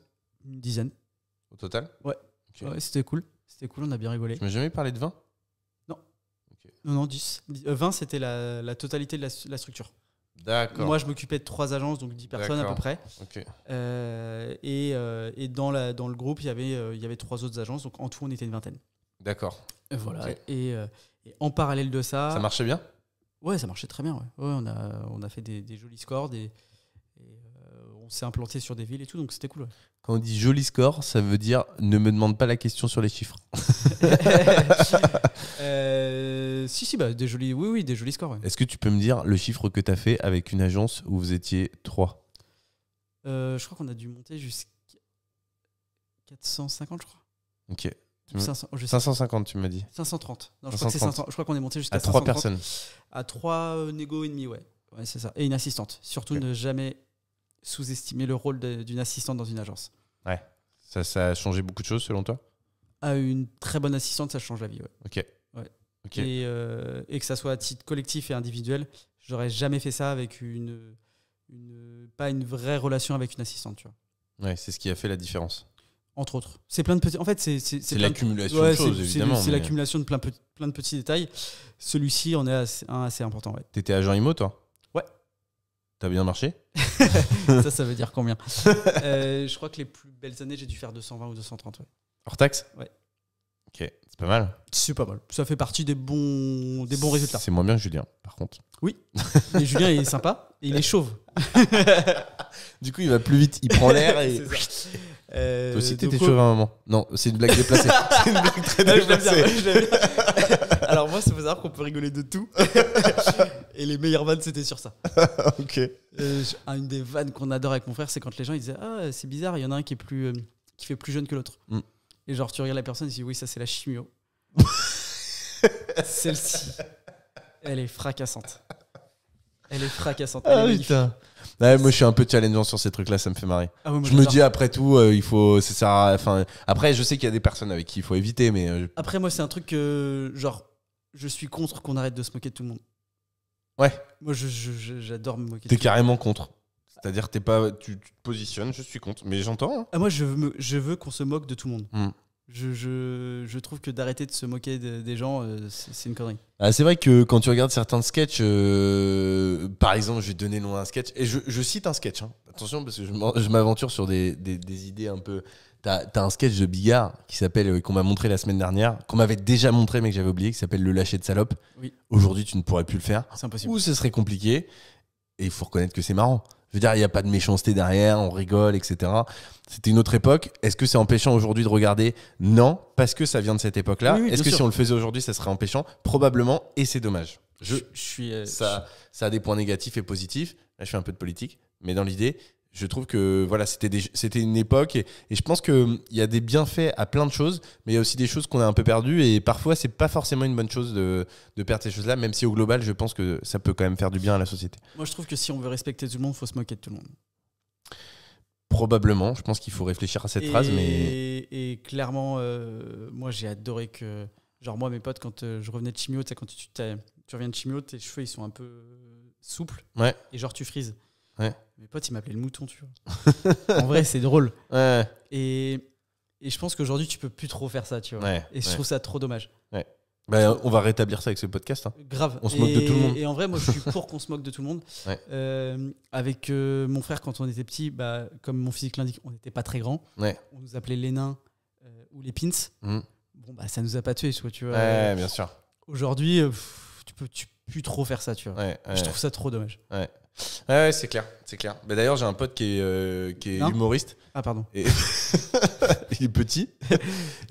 Une dizaine. Au total? Ouais. Okay. Ouais, c'était cool. C'était cool, on a bien rigolé. Tu m'as jamais parlé de 20? Non. Okay. Non, 10. 20, c'était la totalité de la structure. D'accord. Moi, je m'occupais de 3 agences, donc 10 personnes à peu près. Okay. Et dans le groupe, il y avait 3 autres agences, donc en tout, on était une vingtaine. D'accord. Voilà. Okay. Et en parallèle de ça... Ça marchait bien? Ouais, ça marchait très bien. Ouais, on a fait des jolis scores, on s'est implanté sur des villes et tout, donc c'était cool. Ouais. Quand on dit joli score, ça veut dire ne me demande pas la question sur les chiffres. Si, des jolis scores. Ouais. Est-ce que tu peux me dire le chiffre que tu as fait avec une agence où vous étiez 3? Je crois qu'on a dû monter jusqu'à 450, je crois. Ok. 550, tu m'as dit. 530. Non, je crois que c'est 500. Je crois qu'on est monté jusqu'à 530. À 3 personnes. À 3 négo et demi, ouais. Ouais, c'est ça. Et une assistante. Surtout ne jamais sous-estimer le rôle d'une assistante dans une agence. Ouais. Ça a changé beaucoup de choses selon toi? Une très bonne assistante, ça change la vie, ouais. Ok. Ouais. Okay. Et que ça soit à titre collectif et individuel, j'aurais jamais fait ça avec pas une vraie relation avec une assistante, tu vois. Ouais, c'est ce qui a fait la différence. Entre autres. C'est plein de petits... En fait, c'est l'accumulation de choses, évidemment. C'est l'accumulation de plein de petits détails. Celui-ci en est assez important, ouais. T'étais agent IMO, toi? Ouais. T'as bien marché? Ça veut dire combien? Je crois que les plus belles années, j'ai dû faire 220 ou 230, ouais. Hors taxe? Ouais. Ok, c'est pas mal. C'est pas mal. Ça fait partie des bons résultats. C'est moins bien que Julien, par contre. Oui, mais Julien il est sympa et il est chauve. Du coup, il va plus vite, il prend l'air et... Toi aussi, t'étais chauve à un moment. Non, c'est une blague déplacée. C'est une blague très déplacée. Je l'aime bien. Alors moi, il faut savoir qu'on peut rigoler de tout. Et les meilleures vannes, c'était sur ça. Ok. Une des vannes qu'on adore avec mon frère, c'est quand les gens ils disaient « Ah, c'est bizarre, il y en a un qui fait plus jeune que l'autre. Et genre, tu regardes la personne et tu dis « Oui, ça c'est la chimio. » Celle-ci, elle est fracassante. Elle est fracassante. Elle est magnifique. Ouais, moi je suis un peu challengeant sur ces trucs-là, ça me fait marrer. Ah ouais, je me dis après tout, il faut. Ça sert à, enfin, après, je sais qu'il y a des personnes avec qui il faut éviter, mais. Après, moi, c'est un truc que, genre, je suis contre qu'on arrête de se moquer de tout le monde. Ouais. Moi, j'adore me moquer. T'es carrément contre. C'est-à-dire, tu te positionnes, je suis contre. Mais j'entends. Hein. Ah, moi, je veux qu'on se moque de tout le monde. Je trouve que d'arrêter de se moquer des gens, c'est une connerie. Ah, c'est vrai que quand tu regardes certains sketchs, par exemple, je vais te donner le nom d'un sketch, et je cite un sketch, hein. Attention, parce que je m'aventure sur des idées un peu... T'as un sketch de Bigard qui s'appelle, qu'on m'a montré la semaine dernière, qu'on m'avait déjà montré mais que j'avais oublié, qui s'appelle Le lâcher de salope. Oui. Aujourd'hui, tu ne pourrais plus le faire. C'est impossible. Ou ce serait compliqué, et il faut reconnaître que c'est marrant. Je veux dire, il n'y a pas de méchanceté derrière, on rigole, etc. C'était une autre époque. Est-ce que c'est empêchant aujourd'hui de regarder? Non, parce que ça vient de cette époque-là. Oui, est-ce que si on le faisait aujourd'hui, ça serait empêchant? Probablement, et c'est dommage. Ça a des points négatifs et positifs. Là, je fais un peu de politique, mais dans l'idée, je trouve que voilà, c'était une époque et je pense qu'il y a des bienfaits à plein de choses, mais il y a aussi des choses qu'on a un peu perdues et parfois, c'est pas forcément une bonne chose de perdre ces choses-là, même si au global, je pense que ça peut quand même faire du bien à la société. Moi, je trouve que si on veut respecter tout le monde, il faut se moquer de tout le monde. Probablement, je pense qu'il faut réfléchir à cette phrase, mais... Et clairement, moi, j'ai adoré que... Genre, moi, mes potes, quand je revenais de chimio, tu sais, quand tu reviens de chimio, tes cheveux, ils sont un peu souples. Ouais. Et genre, tu frises. Ouais. Mes potes, ils m'appelaient le mouton, tu vois. En vrai, c'est drôle. Ouais. Et je pense qu'aujourd'hui, tu peux plus trop faire ça, tu vois. Ouais. Et je trouve ça trop dommage. Ouais. Bah, on va rétablir ça avec ce podcast. Hein. Grave. On se moque de tout le monde. Et en vrai, moi, je suis pour qu'on se moque de tout le monde. Ouais. Avec mon frère, quand on était petit, bah, comme mon physique l'indique, on n'était pas très grand. Ouais. On nous appelait les nains ou les pins. Bon, bah, ça nous a pas tués, tu vois. Ouais, bien sûr. Aujourd'hui, tu peux plus trop faire ça, tu vois. Je trouve ça trop dommage. Ouais, c'est clair. Bah, d'ailleurs, j'ai un pote qui est humoriste. Ah, pardon. Et il est petit.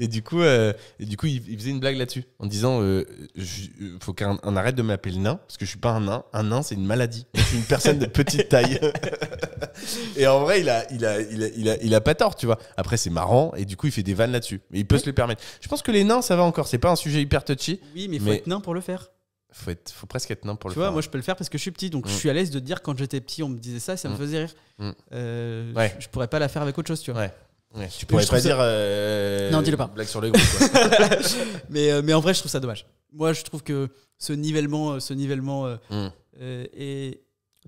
Et du coup, il faisait une blague là-dessus en disant faut qu'on arrête de m'appeler le nain parce que je suis pas un nain. Un nain, c'est une maladie. C'est une personne de petite taille. Et en vrai, il a pas tort, tu vois. Après, c'est marrant et du coup, il fait des vannes là-dessus. Mais il peut se le permettre. Je pense que les nains, ça va encore. C'est pas un sujet hyper touchy. Oui, mais il faut être nain pour le faire. Faut presque être nain pour le faire. Tu vois, moi je peux le faire parce que je suis petit, donc je suis à l'aise de dire quand j'étais petit, on me disait ça me faisait rire. Je pourrais pas la faire avec autre chose, tu vois. Ouais. Tu pourrais pas dire non, dis-le pas. Blague sur les gros, quoi. mais en vrai, je trouve ça dommage. Moi, je trouve que ce nivellement est...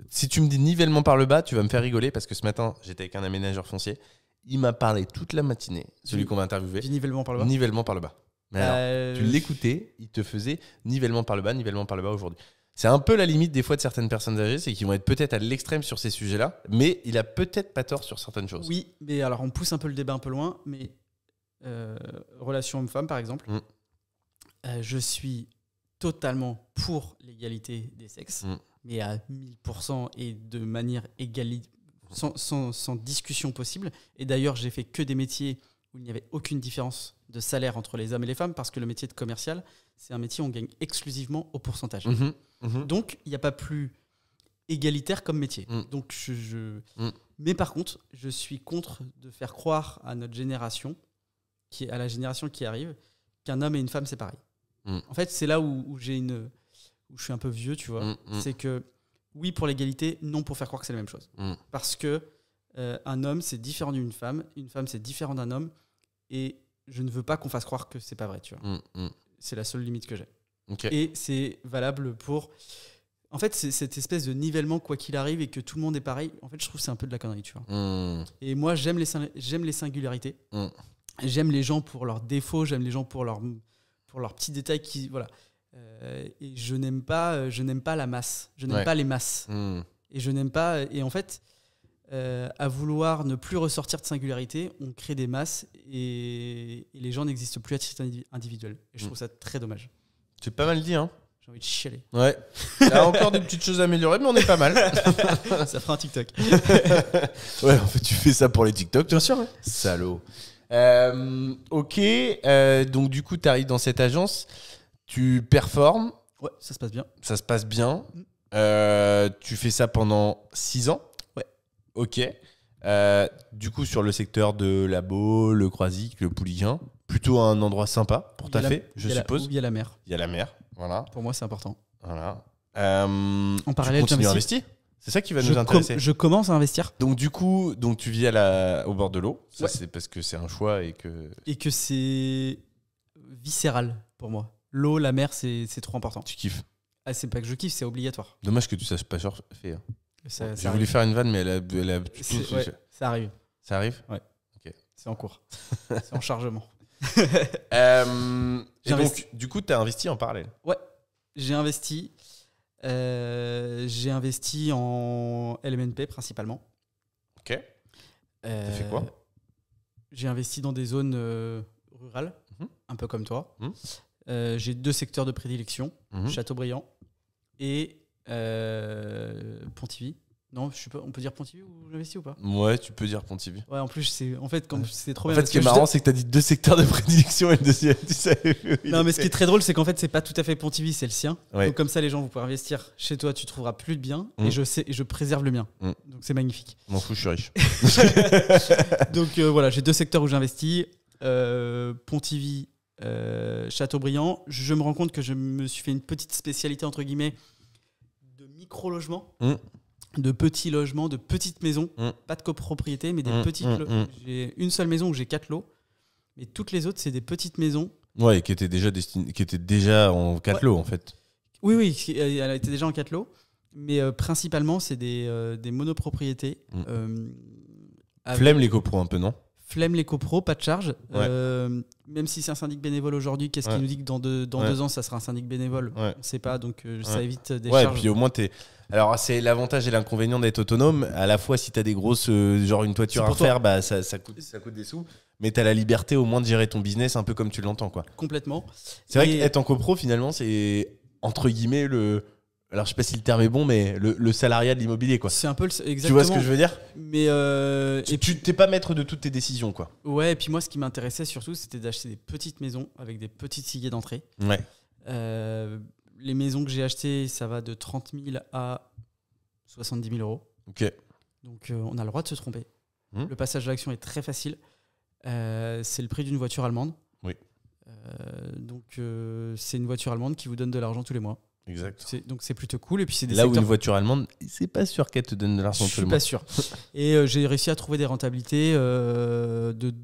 Si tu me dis nivellement par le bas, tu vas me faire rigoler parce que ce matin, j'étais avec un aménageur foncier. Il m'a parlé toute la matinée, celui qu'on va interviewer. Du nivellement par le bas. Nivellement par le bas. Alors, tu l'écoutais, il te faisait nivellement par le bas aujourd'hui. C'est un peu la limite des fois de certaines personnes âgées, c'est qu'ils vont être peut-être à l'extrême sur ces sujets-là, mais il a peut-être pas tort sur certaines choses. Oui, mais alors on pousse un peu le débat un peu loin, mais relation homme-femme par exemple, je suis totalement pour l'égalité des sexes, mais à 1000% et de manière sans discussion possible. Et d'ailleurs, j'ai fait que des métiers où il n'y avait aucune différence de salaire entre les hommes et les femmes, parce que le métier de commercial, c'est un métier où on gagne exclusivement au pourcentage. Donc, il n'y a pas plus égalitaire comme métier. Donc, Mais par contre, je suis contre de faire croire à notre génération, à la génération qui arrive, qu'un homme et une femme, c'est pareil. En fait, c'est là où je suis un peu vieux, tu vois. C'est que, oui, pour l'égalité, non pour faire croire que c'est la même chose. Parce que un homme, c'est différent d'une femme, une femme, c'est différent d'un homme, et je ne veux pas qu'on fasse croire que c'est pas vrai, tu vois. C'est la seule limite que j'ai. Okay. Et c'est valable pour... En fait, c'est cette espèce de nivellement, quoi qu'il arrive, et que tout le monde est pareil. En fait, je trouve que c'est un peu de la connerie, tu vois. Et moi, j'aime les singularités. J'aime les gens pour leurs défauts, j'aime les gens pour leurs petits détails qui... Voilà. Et je n'aime pas la masse. Je n'aime pas les masses. Et je n'aime pas... Et en fait... à vouloir ne plus ressortir de singularité, on crée des masses et les gens n'existent plus à titre individuel. Et je trouve ça très dommage. C'est pas mal dit, hein. J'ai envie de chialer. Ouais. Il y a encore des petites choses à améliorer, mais on est pas mal. Ça fera un TikTok. Ouais, en fait, tu fais ça pour les TikTok. Bien sûr. Ouais. Salaud. Ok. Donc, du coup, tu arrives dans cette agence. Tu performes. Ouais, ça se passe bien. Ça se passe bien. Tu fais ça pendant 6 ans. Ouais. Ok. Du coup, sur le secteur de la Baule, le Croisic, le Pouliguen, plutôt un endroit sympa pour taffer, je suppose. Il y a la mer. Il y a la mer, voilà. Pour moi, c'est important. Voilà. En parallèle, tu continues à investir. C'est ça qui va nous intéresser. Je commence à investir. Donc du coup, tu vis au bord de l'eau. Ça, c'est parce que c'est un choix et que c'est viscéral pour moi. L'eau, la mer, c'est trop important. Tu kiffes. Ah, c'est pas que je kiffe, c'est obligatoire. Dommage que tu saches pas surfer. J'ai voulu arrive. faire une vanne, mais ça arrive. Ça arrive. Ouais. Ok. C'est en cours. C'est en chargement. Et donc, du coup, tu as investi en parallèle. Ouais, j'ai investi en LMNP principalement. Ok. T'as fait quoi? J'ai investi dans des zones rurales, un peu comme toi. J'ai 2 secteurs de prédilection, Châteaubriand et Pontivy. Non, on peut dire Pontivy où j'investis ou pas? Ouais, tu peux dire Pontivy. Ouais, en plus, c'est trop bien. En fait, ce qui est marrant, c'est que tu as dit 2 secteurs de prédilection et le deuxième, tu savais. Non, mais ce qui est très drôle, c'est qu'en fait, c'est pas tout à fait Pontivy, c'est le sien. Ouais. Donc, comme ça, les gens, vous pouvez investir chez toi, tu trouveras plus de biens et je préserve le mien. Donc, c'est magnifique. M'en fous, je suis riche. Donc, voilà, j'ai 2 secteurs où j'investis Pontivy, Châteaubriand. Je me rends compte que je me suis fait une petite spécialité, entre guillemets, de micro-logement. De petits logements, de petites maisons, pas de copropriété, mais des petites J'ai une seule maison où j'ai 4 lots, mais toutes les autres, c'est des petites maisons. Ouais, qui étaient déjà en 4 lots, en fait. Oui, elle était déjà en 4 lots, mais principalement, c'est des monopropriétés. Flemme les copros un peu, non? flemme les copros, pas de charge. Ouais. Même si c'est un syndic bénévole aujourd'hui, qu'est-ce qui nous dit que dans 2 ans, ça sera un syndic bénévole? On ne sait pas, donc ça évite des Ouais, charges. et puis au moins, alors, c'est l'avantage et l'inconvénient d'être autonome. À la fois, si tu as des grosses, genre une toiture à faire, bah, ça coûte des sous. Mais tu as la liberté au moins de gérer ton business un peu comme tu l'entends, quoi. Complètement. C'est vrai qu'être en copro, finalement, c'est entre guillemets alors, je sais pas si le terme est bon, mais le salariat de l'immobilier, quoi. C'est un peu exactement. Tu vois ce que je veux dire? Mais tu t'es pas maître de toutes tes décisions, quoi. Ouais, et puis moi, ce qui m'intéressait surtout, c'était d'acheter des petites maisons avec des petites tickets d'entrée. Ouais. Les maisons que j'ai achetées, ça va de 30 000 à 70 000 euros. Ok. Donc, on a le droit de se tromper. Le passage à l'action est très facile. C'est le prix d'une voiture allemande. Oui. Donc, c'est une voiture allemande qui vous donne de l'argent tous les mois. Exact. Donc, c'est plutôt cool. Et puis, c'est des Là où secteurs... une voiture allemande, c'est pas sûr qu'elle te donne de l'argent tous les mois. Je suis pas sûr. Et j'ai réussi à trouver des rentabilités de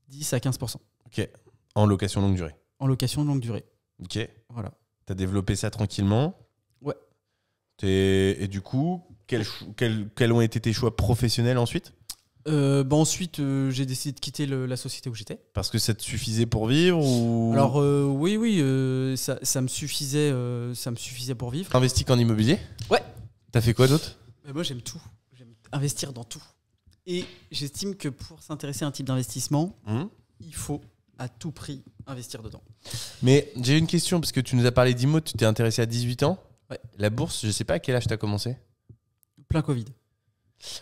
10 à 15%. Ok. En location longue durée. En location longue durée. Ok. Voilà. T'as développé ça tranquillement. Ouais. Et du coup, quels ont été tes choix professionnels ensuite? Ensuite, j'ai décidé de quitter la société où j'étais. Parce que ça te suffisait pour vivre ou... Alors oui, ça me suffisait pour vivre. Investi qu'en immobilier? Ouais. T'as fait quoi d'autre? Moi, j'aime tout. J'aime investir dans tout. Et j'estime que pour s'intéresser à un type d'investissement, il faut à tout prix investir dedans. Mais j'ai une question, parce que tu nous as parlé d'IMO, tu t'es intéressé à 18 ans. Ouais. La bourse, je sais pas à quel âge t'as commencé. Plein Covid.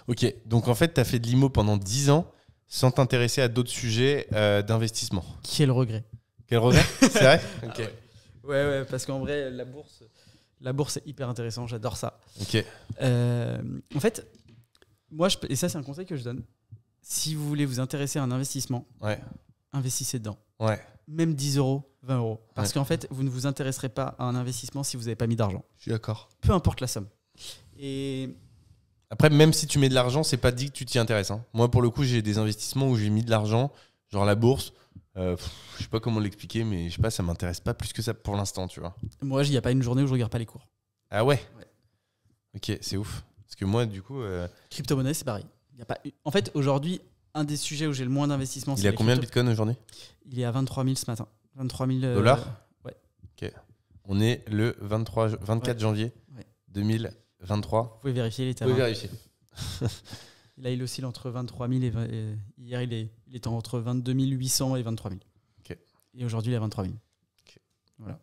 Ok, donc en fait, t'as fait de l'IMO pendant 10 ans sans t'intéresser à d'autres sujets d'investissement. Quel regret. Quel regret? C'est vrai? Ok. Ah ouais, parce qu'en vrai, la bourse est hyper intéressant, j'adore ça. Ok. En fait, moi, et ça c'est un conseil que je donne, si vous voulez vous intéresser à un investissement, investissez dedans. Ouais. Même 10 euros, 20 euros. Parce qu'en fait, vous ne vous intéresserez pas à un investissement si vous n'avez pas mis d'argent. Je suis d'accord. Peu importe la somme. Et après, même si tu mets de l'argent, c'est pas dit que tu t'y intéresses. Hein. Moi, pour le coup, j'ai des investissements où j'ai mis de l'argent, genre la bourse. Je sais pas comment l'expliquer, mais je sais pas, ça m'intéresse pas plus que ça pour l'instant, tu vois. Moi, il n'y a pas une journée où je regarde pas les cours. Ah ouais? Ok, c'est ouf. Parce que moi, du coup... Crypto-monnaie, c'est pareil. En fait, aujourd'hui, un des sujets où j'ai le moins d'investissement, Il a combien de bitcoin aujourd'hui? Il est à 23 000 ce matin. 23 000 dollars? Ouais. Ok. On est le 24 janvier 2023. Vous pouvez vérifier les Vous pouvez vérifier. Là, il oscille entre 23 000 et hier, il était entre 22 800 et 23 000. Ok. Et aujourd'hui, il est à 23 000. Ok. Voilà.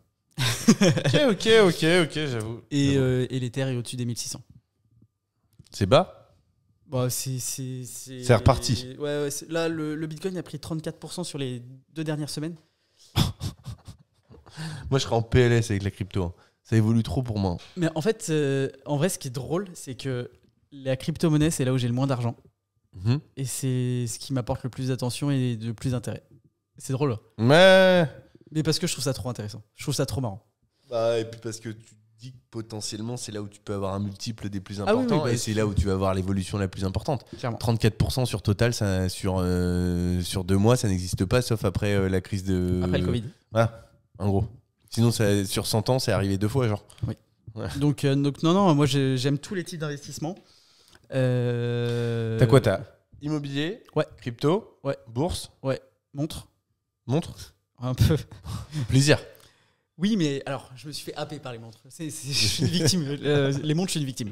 ok, j'avoue. Et l'Ether est au-dessus des 1600. C'est bas? Bon, c'est reparti. Ouais, là, le Bitcoin a pris 34% sur les 2 dernières semaines. Moi, je serais en PLS avec la crypto. Hein. Ça évolue trop pour moi. Mais en fait, en vrai, ce qui est drôle, c'est que la crypto-monnaie, c'est là où j'ai le moins d'argent. Et c'est ce qui m'apporte le plus d'attention et le plus d'intérêt. C'est drôle. Ouais. Mais parce que je trouve ça trop intéressant. Je trouve ça trop marrant. Bah, et puis parce que tu dis que potentiellement, c'est là où tu peux avoir un multiple des plus importants. Et c'est là où tu vas avoir l'évolution la plus importante. Clairement. 34% sur Total, ça, sur 2 mois, ça n'existe pas, sauf après la crise de... Après le Covid. Voilà, en gros. Sinon, ça, sur 100 ans, c'est arrivé 2 fois, genre. Oui. Ouais. Donc, non, moi, j'aime tous les types d'investissements. T'as quoi? T'as immobilier? Ouais. Crypto? Ouais. Bourse? Ouais. Montre? Un peu. Plaisir. Oui, mais alors, je me suis fait happer par les montres. Je suis une victime. Les montres, je suis une victime.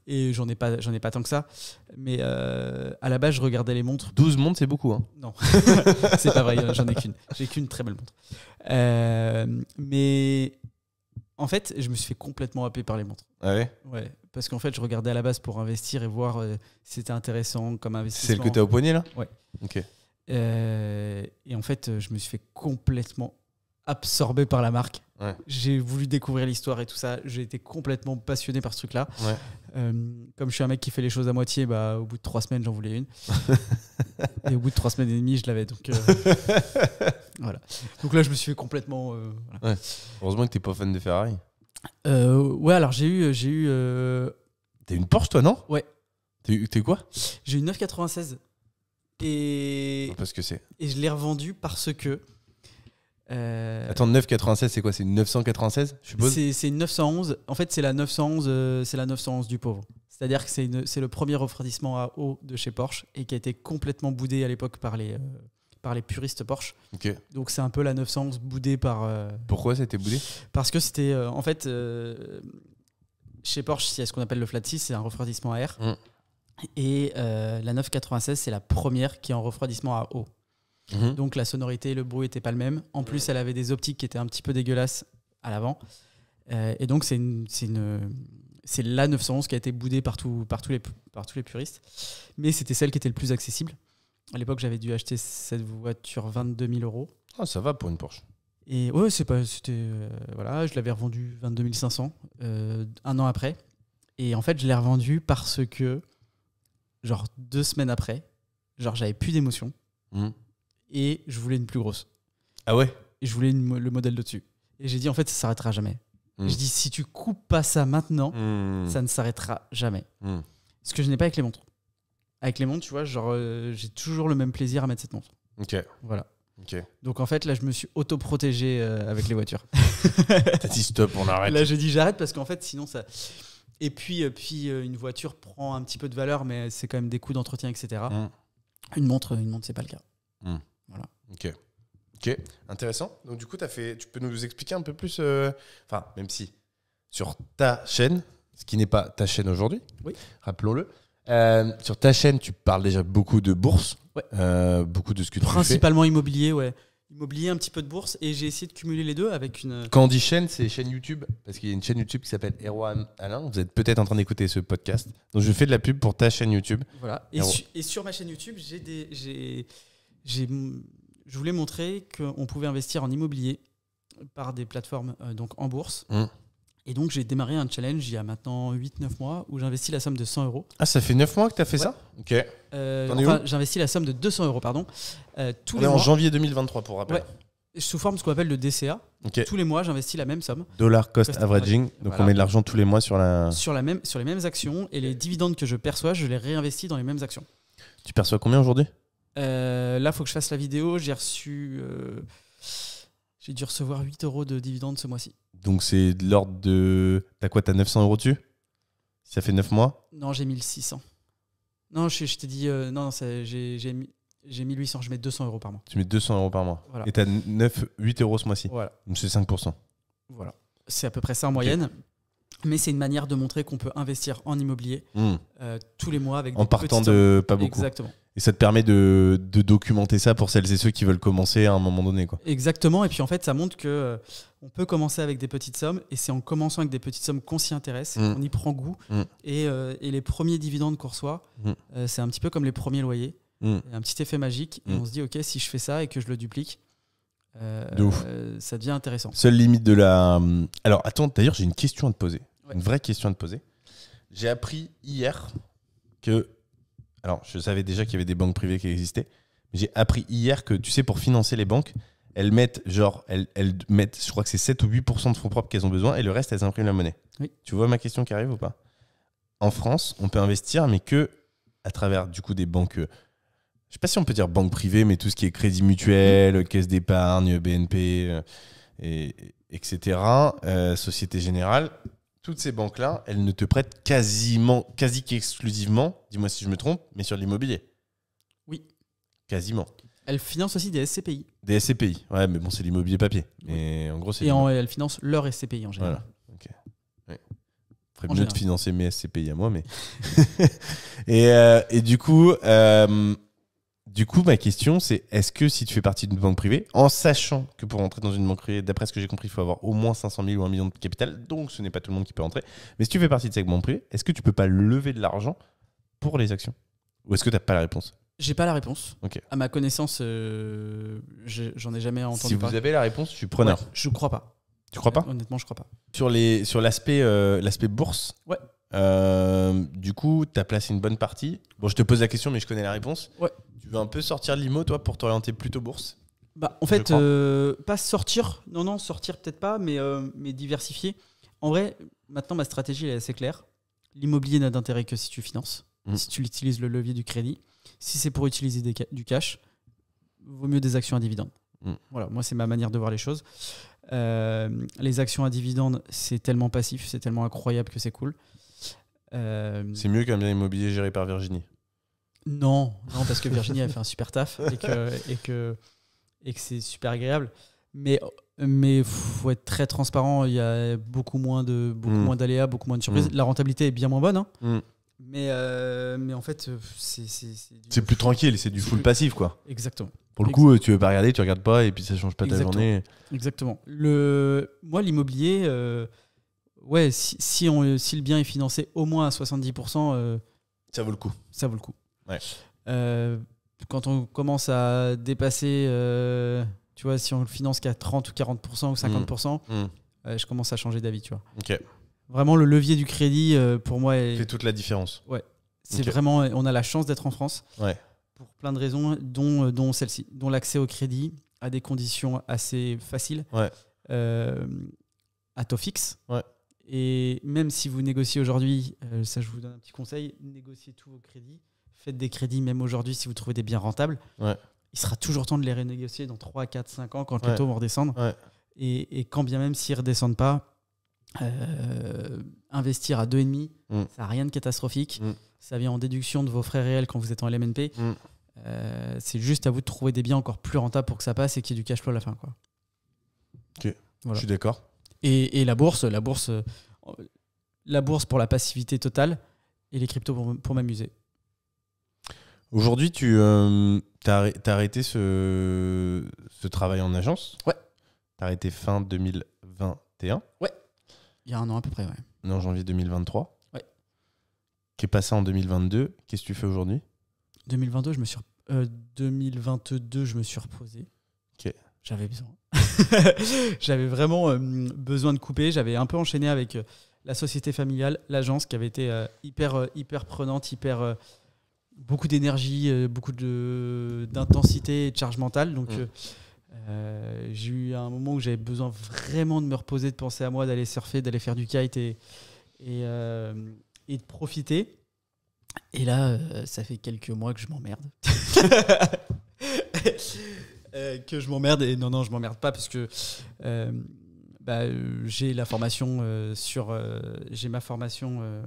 Et j'en ai pas tant que ça. Mais à la base, je regardais les montres. 12 montres, c'est beaucoup. Hein. Non, c'est pas vrai, j'en ai qu'une. J'ai qu'une très belle montre. Mais en fait, je me suis fait complètement happer par les montres. Ah ouais? Ouais, parce qu'en fait, je regardais à la base pour investir et voir si c'était intéressant comme investissement. C'est celle que t'as au poignet, là? Ouais. Ok. Et en fait, je me suis fait complètement absorbé par la marque. Ouais. J'ai voulu découvrir l'histoire et tout ça. J'ai été complètement passionné par ce truc-là. Ouais. Comme je suis un mec qui fait les choses à moitié, bah, au bout de 3 semaines, j'en voulais une. Et au bout de 3 semaines et demie, je l'avais. Donc, voilà. Donc là, je me suis fait complètement... Ouais. Heureusement que t'es pas fan de Ferrari. Ouais, alors j'ai eu... T'as une Porsche, toi, non? Ouais. T'es quoi? J'ai une 996. Et... Parce que c'est... Et je l'ai revendue parce que... Attends, 996, c'est quoi? C'est une 996, je suppose? C'est une 911. En fait, c'est la 911 du pauvre. C'est-à-dire que c'est le premier refroidissement à eau de chez Porsche et qui a été complètement boudé à l'époque par les puristes Porsche. Ok. Donc c'est un peu la 911 boudée par... Pourquoi c'était boudé? Parce que c'était... en fait, chez Porsche, il y a ce qu'on appelle le flat 6, c'est un refroidissement à air. Et la 996, c'est la première qui est en refroidissement à eau. Donc la sonorité et le bruit n'étaient pas le même. En plus, elle avait des optiques qui étaient un petit peu dégueulasses à l'avant. Et donc c'est la 911 qui a été boudée par tous les puristes. Mais c'était celle qui était le plus accessible. À l'époque, j'avais dû acheter cette voiture 22 000 €. Ah, ça va pour une Porsche. Et ouais, voilà, je l'avais revendue 22 500 un an après. Et en fait, je l'ai revendue parce que, genre 2 semaines après, genre j'avais plus d'émotion et je voulais une plus grosse. Ah ouais? Et je voulais le modèle de-dessus. Et j'ai dit, en fait, ça s'arrêtera jamais. Je dis, si tu coupes pas ça maintenant, ça ne s'arrêtera jamais. Ce que je n'ai pas avec les montres. Avec les montres, tu vois, genre, j'ai toujours le même plaisir à mettre cette montre. Ok. Voilà. Ok. Donc en fait, là, je me suis auto-protégé avec les voitures. T'as dit stop, on arrête. Là, j'ai dit j'arrête parce qu'en fait, sinon ça. Et puis, une voiture prend un petit peu de valeur, mais c'est quand même des coûts d'entretien, etc. Une montre, c'est pas le cas. Voilà. Ok, intéressant. Donc du coup, tu peux nous expliquer un peu plus, enfin, même si sur ta chaîne, ce qui n'est pas ta chaîne aujourd'hui, rappelons-le. Sur ta chaîne, tu parles déjà beaucoup de bourse, beaucoup de ce que tu fais. Principalement immobilier, ouais. Immobilier, un petit peu de bourse, et j'ai essayé de cumuler les deux avec une... Quand on dit chaîne, c'est chaîne YouTube, parce qu'il y a une chaîne YouTube qui s'appelle Hero Alain. Vous êtes peut-être en train d'écouter ce podcast. Donc je fais de la pub pour ta chaîne YouTube. Voilà. Et sur ma chaîne YouTube, je voulais montrer qu'on pouvait investir en immobilier par des plateformes donc en bourse. Et donc, j'ai démarré un challenge il y a maintenant 8-9 mois où j'investis la somme de 100 €. Ah, ça fait 9 mois que tu as fait ça? Ok. J'investis la somme de 200 € pardon. Tous les en mois, janvier 2023, pour rappel. sous forme de ce qu'on appelle le DCA. Tous les mois, j'investis la même somme. Dollar cost averaging. Donc, on met de l'argent tous les mois sur les mêmes actions. Et les dividendes que je perçois, je les réinvestis dans les mêmes actions. Tu perçois combien aujourd'hui? Là, il faut que je fasse la vidéo. J'ai dû recevoir 8 € de dividendes ce mois-ci. Donc c'est de l'ordre de... T'as quoi? T'as 900 € dessus? Ça fait 9 mois? Non, j'ai 1600. Non, je t'ai dit... non, j'ai 1800. Je mets 200 € par mois. Tu mets 200 € par mois. Voilà. Et t'as 8 € ce mois-ci. Voilà. Donc c'est 5%. Voilà. C'est à peu près ça en moyenne. Mais c'est une manière de montrer qu'on peut investir en immobilier tous les mois avec en partant de pas beaucoup. Exactement. Et ça te permet de documenter ça pour celles et ceux qui veulent commencer à un moment donné, quoi. Exactement. Et puis en fait, ça montre que on peut commencer avec des petites sommes. Et c'est en commençant avec des petites sommes qu'on s'y intéresse, on y prend goût. Et les premiers dividendes qu'on reçoit, c'est un petit peu comme les premiers loyers. Un petit effet magique. Et on se dit, OK, si je fais ça et que je le duplique, ça devient intéressant. Seule limite de la... Alors, attends, d'ailleurs, j'ai une question à te poser. Une vraie question à te poser. J'ai appris hier que... Alors, je savais déjà qu'il y avait des banques privées qui existaient. Mais j'ai appris hier que, tu sais, pour financer les banques, elles mettent, je crois que c'est 7 ou 8% de fonds propres qu'elles ont besoin et le reste, elles impriment la monnaie. Oui. Tu vois ma question qui arrive ou pas? En France, on peut investir, mais que à travers, du coup, des banques... Je sais pas si on peut dire banque privée, mais tout ce qui est crédit mutuel, caisse d'épargne, BNP, etc., Société Générale, toutes ces banques-là, elles ne te prêtent quasi qu'exclusivement, dis-moi si je me trompe, mais sur l'immobilier. Oui. Quasiment. Elles financent aussi des SCPI. Des SCPI, ouais, mais bon, c'est l'immobilier papier. Mais en gros, c'est... elles financent leur SCPI en général. Voilà. Ok. Ouais. Ferait mieux de financer mes SCPI à moi, mais... et du coup... ma question, c'est est-ce que si tu fais partie d'une banque privée, en sachant que pour entrer dans une banque privée, d'après ce que j'ai compris, il faut avoir au moins 500 000 ou 1 million de capital, donc ce n'est pas tout le monde qui peut entrer, mais si tu fais partie de cette banque privée, est-ce que tu peux pas lever de l'argent pour les actions? Ou est-ce que tu n'as pas la réponse? J'ai pas la réponse. Okay. À ma connaissance, j'en ai jamais entendu parler. Si vous avez la réponse, je suis preneur. Ouais, je crois pas. Tu crois pas? Honnêtement, je crois pas. Sur l'aspect bourse, ouais. Du coup, tu as placé une bonne partie. Bon, je te pose la question, mais je connais la réponse. Ouais. Tu veux un peu sortir de l'IMO, toi, pour t'orienter plutôt bourse? Bah, en fait, pas sortir. Non, sortir peut-être pas, mais diversifier. En vrai, maintenant, ma stratégie elle est assez claire. L'immobilier n'a d'intérêt que si tu finances, si tu utilises le levier du crédit. Si c'est pour utiliser du cash, vaut mieux des actions à dividendes. Voilà, moi, c'est ma manière de voir les choses. Les actions à dividendes, c'est tellement passif, c'est tellement incroyable que c'est cool. C'est mieux qu'un bien immobilier géré par Virginie. Non, parce que Virginie a fait un super taf et que c'est super agréable. Mais faut être très transparent. Il y a beaucoup moins d'aléas, beaucoup moins de surprises. La rentabilité est bien moins bonne. Hein. Mais en fait, c'est plus tranquille, c'est du full passif, quoi. Exactement. Pour le coup, tu veux pas regarder, tu regardes pas et puis ça change pas ta journée. Exactement. Moi, l'immobilier, si le bien est financé au moins à 70%, ça vaut le coup. Ça vaut le coup. Ouais. Quand on commence à dépasser, tu vois, si on le finance qu'à 30 ou 40% ou 50%, je commence à changer d'avis, tu vois. Ok. Vraiment, le levier du crédit, pour moi, fait toute la différence. Ouais. C'est vraiment, on a la chance d'être en France. Ouais. Pour plein de raisons, dont celle-ci, dont l'accès au crédit à des conditions assez faciles, à taux fixe. Ouais. Et même si vous négociez aujourd'hui, ça je vous donne un petit conseil, négociez tous vos crédits. Faites des crédits même aujourd'hui si vous trouvez des biens rentables. Ouais. Il sera toujours temps de les renégocier dans 3, 4, 5 ans quand les taux vont redescendre. Ouais. Et quand bien même s'ils ne redescendent pas, investir à 2,5, ça n'a rien de catastrophique. Ça vient en déduction de vos frais réels quand vous êtes en LMNP. C'est juste à vous de trouver des biens encore plus rentables pour que ça passe et qu'il y ait du cash flow à la fin, quoi. Ok, voilà. Je suis d'accord. Et la bourse pour la passivité totale et les cryptos pour m'amuser. Aujourd'hui, tu as arrêté ce travail en agence. Ouais. Tu as arrêté fin 2021. Ouais. Il y a un an à peu près, ouais. On est en janvier 2023. Ouais. Qui est passé en 2022. Qu'est-ce que tu fais aujourd'hui ? 2022, je me suis reposé. Ok. J'avais besoin. J'avais vraiment besoin de couper. J'avais un peu enchaîné avec la société familiale, l'agence qui avait été hyper prenante, beaucoup d'énergie, beaucoup d'intensité et de charge mentale. Donc j'ai eu un moment où j'avais besoin vraiment de me reposer, de penser à moi, d'aller surfer, d'aller faire du kite et de profiter. Et là, ça fait quelques mois que je m'emmerde. Que je m'emmerde. Et non, je m'emmerde pas parce que j'ai la formation j'ai ma formation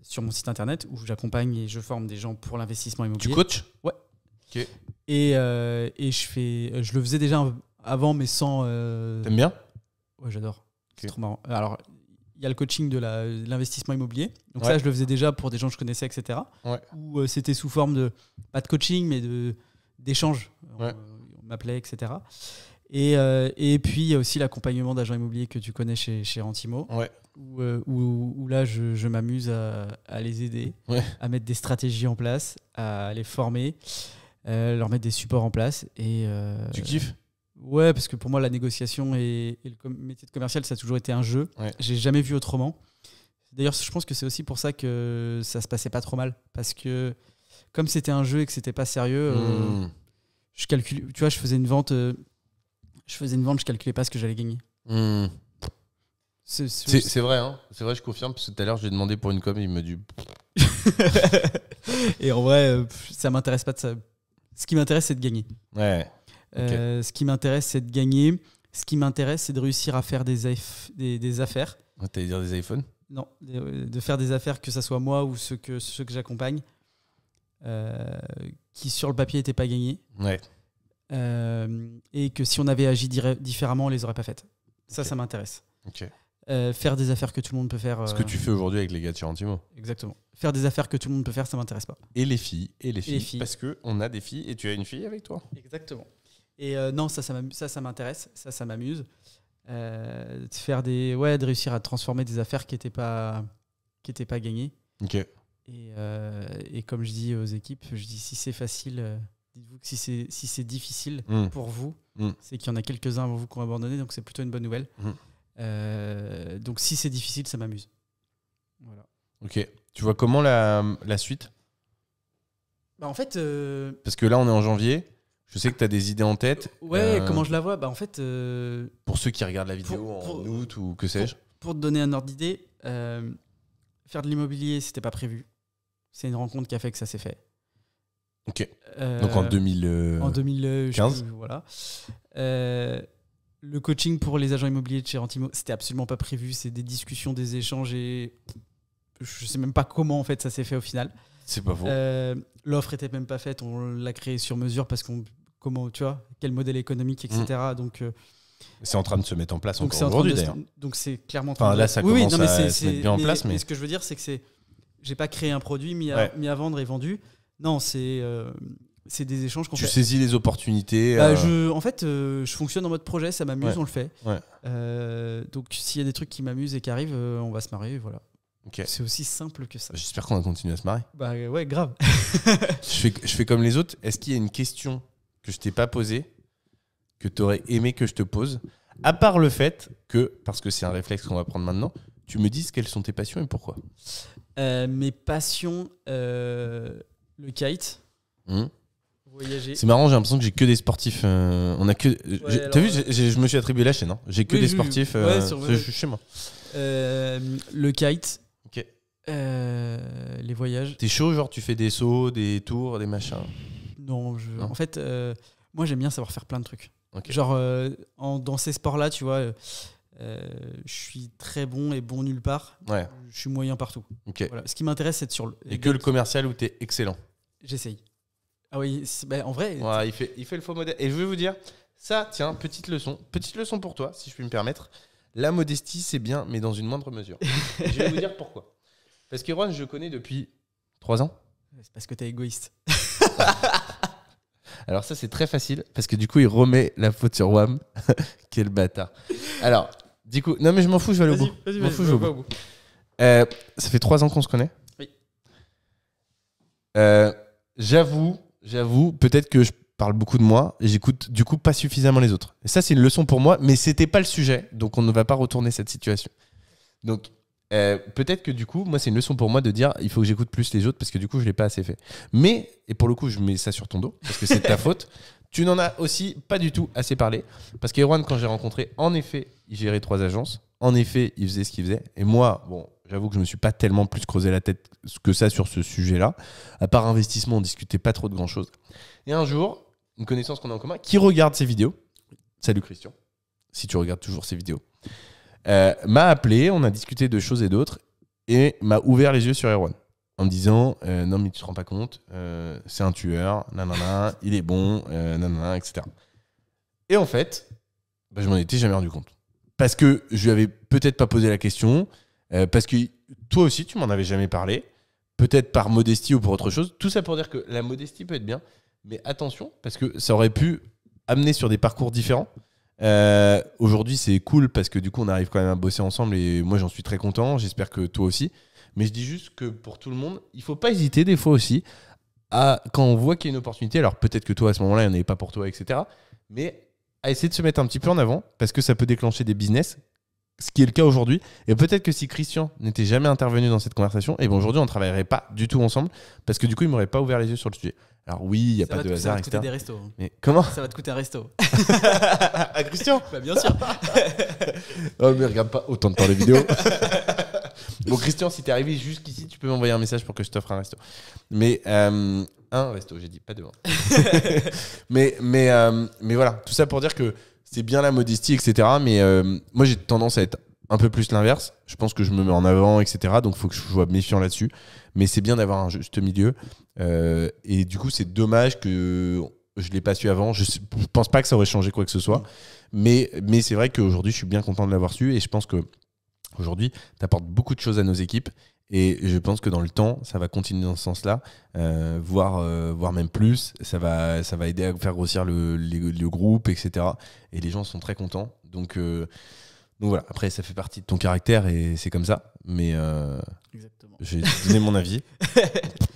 sur mon site internet où j'accompagne et je forme des gens pour l'investissement immobilier. Tu coaches ? Ouais. Ok. Et je le faisais déjà avant, mais sans. T'aimes bien ? Ouais, j'adore. Okay. C'est trop marrant. Alors, il y a le coaching de l'investissement immobilier. Donc ça, je le faisais déjà pour des gens que je connaissais, etc. Ouais. Où c'était sous forme de, pas de coaching, mais d'échange. Ouais. On m'appelait, etc. Et puis, il y a aussi l'accompagnement d'agents immobiliers que tu connais chez Rentimo. Ouais. Où là, je m'amuse à les aider, à mettre des stratégies en place, à les former, leur mettre des supports en place. Et, tu kiffes ? Ouais, parce que pour moi, la négociation et le métier de commercial, ça a toujours été un jeu. Ouais. J'ai jamais vu autrement. D'ailleurs, je pense que c'est aussi pour ça que ça se passait pas trop mal. Parce que comme c'était un jeu et que c'était pas sérieux, je calcule. Tu vois, je faisais une vente, je calculais pas ce que j'allais gagner. C'est vrai, hein. C'est vrai, je confirme. Parce que tout à l'heure, je lui ai demandé pour une com, il me dit. Et en vrai, ça m'intéresse pas de ça. Ce qui m'intéresse, c'est de gagner. Ouais. Okay. Ce qui m'intéresse, c'est de gagner. Ce qui m'intéresse, c'est de réussir à faire des affaires. T'allais dire des iPhones ? Non, de faire des affaires, que ça soit moi ou ceux que j'accompagne, qui sur le papier n'étaient pas gagnés. Ouais. Et que si on avait agi différemment, on les aurait pas faites. Okay. Ça m'intéresse. Okay. Faire des affaires que tout le monde peut faire. Ce que tu fais aujourd'hui avec les gars de chez Rentimo. Exactement. Faire des affaires que tout le monde peut faire, ça m'intéresse pas. Et les filles. Parce qu'on a des filles et tu as une fille avec toi. Exactement. Et non, ça m'intéresse, ça m'amuse. De réussir à transformer des affaires qui n'étaient pas gagnées. Ok. Et comme je dis aux équipes, je dis si c'est facile, dites-vous que si c'est difficile pour vous, c'est qu'il y en a quelques-uns avant vous qui ont abandonné, donc c'est plutôt une bonne nouvelle. Donc si c'est difficile, ça m'amuse. Voilà. Ok. Tu vois comment la suite ? En fait... Parce que là, on est en janvier. Je sais que tu as des idées en tête. Ouais, comment je la vois ? En fait... Pour ceux qui regardent la vidéo en août ou que sais-je. Pour te donner un ordre d'idée, faire de l'immobilier, c'était pas prévu. C'est une rencontre qui a fait que ça s'est fait. Ok. Donc en 2015. Voilà. Le coaching pour les agents immobiliers de chez Rentimo, c'était absolument pas prévu. C'est des discussions, des échanges et je sais même pas comment en fait ça s'est fait au final. C'est pas faux. L'offre était même pas faite, on l'a créée sur mesure parce comment, tu vois, quel modèle économique, etc. Donc c'est en train de se mettre en place donc encore aujourd'hui d'ailleurs. Donc c'est clairement. Enfin là, ça commence à se mettre bien en place, mais ce que je veux dire, c'est que j'ai pas créé un produit mis à vendre et vendu. Non, c'est des échanges qu'on fait. Tu saisis les opportunités. En fait, je fonctionne en mode projet, ça m'amuse, on le fait. Ouais. Donc s'il y a des trucs qui m'amusent et qui arrivent, on va se marrer, voilà. Okay. C'est aussi simple que ça. J'espère qu'on va continuer à se marrer. Bah ouais, grave. je fais comme les autres. Est-ce qu'il y a une question que je t'ai pas posée, que tu aurais aimé que je te pose, à part le fait que, parce que c'est un réflexe qu'on va prendre maintenant, tu me dises quelles sont tes passions et pourquoi? Mes passions, le kite, voyager. C'est marrant, j'ai l'impression que j'ai que des sportifs. On a que. T'as vu, je me suis attribué la chaîne. Hein. J'ai que des sportifs. Je suis chez moi. Le kite. Ok. Les voyages. T'es chaud, genre tu fais des sauts, des tours, des machins? Non, en fait, moi j'aime bien savoir faire plein de trucs. Okay. Genre dans ces sports-là, tu vois, je suis très bon et bon nulle part. Ouais. Je suis moyen partout. Okay. Voilà. Ce qui m'intéresse, c'est de sur le. Et que le commercial où t'es excellent. J'essaye. Ah oui, en vrai. Ouais, il fait le faux modèle. Et je vais vous dire, ça, tiens, petite leçon pour toi, si je puis me permettre. La modestie, c'est bien, mais dans une moindre mesure. Je vais vous dire pourquoi. Parce qu'Erwan, je le connais depuis 3 ans. C'est parce que t'es égoïste. Alors ça, c'est très facile, parce que du coup, il remet la faute sur Wam. Quel bâtard. Alors, du coup, non mais je m'en fous, je vais aller au bout. Vas-y, je vais au bout. Ça fait 3 ans qu'on se connaît. Oui. J'avoue, peut-être que je parle beaucoup de moi et j'écoute du coup pas suffisamment les autres. Et ça, c'est une leçon pour moi, mais c'était pas le sujet, donc on ne va pas retourner cette situation. Donc, peut-être que du coup, moi, c'est une leçon pour moi de dire il faut que j'écoute plus les autres parce que du coup, je l'ai pas assez fait. Mais, et pour le coup, je mets ça sur ton dos parce que c'est de ta faute. Tu n'en as aussi pas du tout assez parlé parce qu'Erwan, quand j'ai rencontré, en effet, il gérait 3 agences. En effet, il faisait ce qu'il faisait. Et moi, bon, j'avoue que je me suis pas tellement plus creusé la tête que ça sur ce sujet-là. À part investissement, on discutait pas trop de grand-chose. Et un jour, une connaissance qu'on a en commun, qui regarde ces vidéos, salut Christian, si tu regardes toujours ces vidéos, m'a appelé, on a discuté de choses et d'autres, et m'a ouvert les yeux sur Erwan, en me disant non mais tu te rends pas compte, c'est un tueur, nanana, il est bon, nanana, etc. Et en fait, je m'en étais jamais rendu compte. Parce que je lui avais peut-être pas posé la question, parce que toi aussi tu m'en avais jamais parlé, peut-être par modestie ou pour autre chose. Tout ça pour dire que la modestie peut être bien, mais attention, parce que ça aurait pu amener sur des parcours différents. Aujourd'hui, c'est cool parce que du coup, on arrive quand même à bosser ensemble et moi, j'en suis très content. J'espère que toi aussi. Mais je dis juste que pour tout le monde, il faut pas hésiter des fois aussi quand on voit qu'il y a une opportunité. Alors peut-être que toi, à ce moment-là, il n'y en avait pas pour toi, etc. Mais à essayer de se mettre un petit peu en avant parce que ça peut déclencher des business. Ce qui est le cas aujourd'hui. Et peut-être que si Christian n'était jamais intervenu dans cette conversation, et aujourd'hui, on ne travaillerait pas du tout ensemble parce que du coup, il ne m'aurait pas ouvert les yeux sur le sujet. Alors oui, il n'y a pas de hasard, etc. Ça va te coûter des restos. Mais comment? Ça va te coûter un resto. À Christian? Bah, bien sûr. Oh, mais regarde pas autant de temps les vidéos. Bon, Christian, si t'es arrivé jusqu'ici, tu peux m'envoyer un message pour que je t'offre un resto. Mais un resto, j'ai dit, pas deux. mais voilà, tout ça pour dire que c'est bien la modestie, etc. Mais moi, j'ai tendance à être un peu plus l'inverse. Je pense que je me mets en avant, etc. Donc, il faut que je sois méfiant là-dessus. Mais c'est bien d'avoir un juste milieu. Et du coup, c'est dommage que je ne l'ai pas su avant. Je ne pense pas que ça aurait changé quoi que ce soit. Mais c'est vrai qu'aujourd'hui, je suis bien content de l'avoir su. Et je pense qu'aujourd'hui, tu apportes beaucoup de choses à nos équipes. Et je pense que dans le temps, ça va continuer dans ce sens-là, voire même plus. Ça va aider à faire grossir le groupe, etc. Et les gens sont très contents. Donc voilà, après, ça fait partie de ton caractère et c'est comme ça. Mais Exactement. J'ai donné mon avis.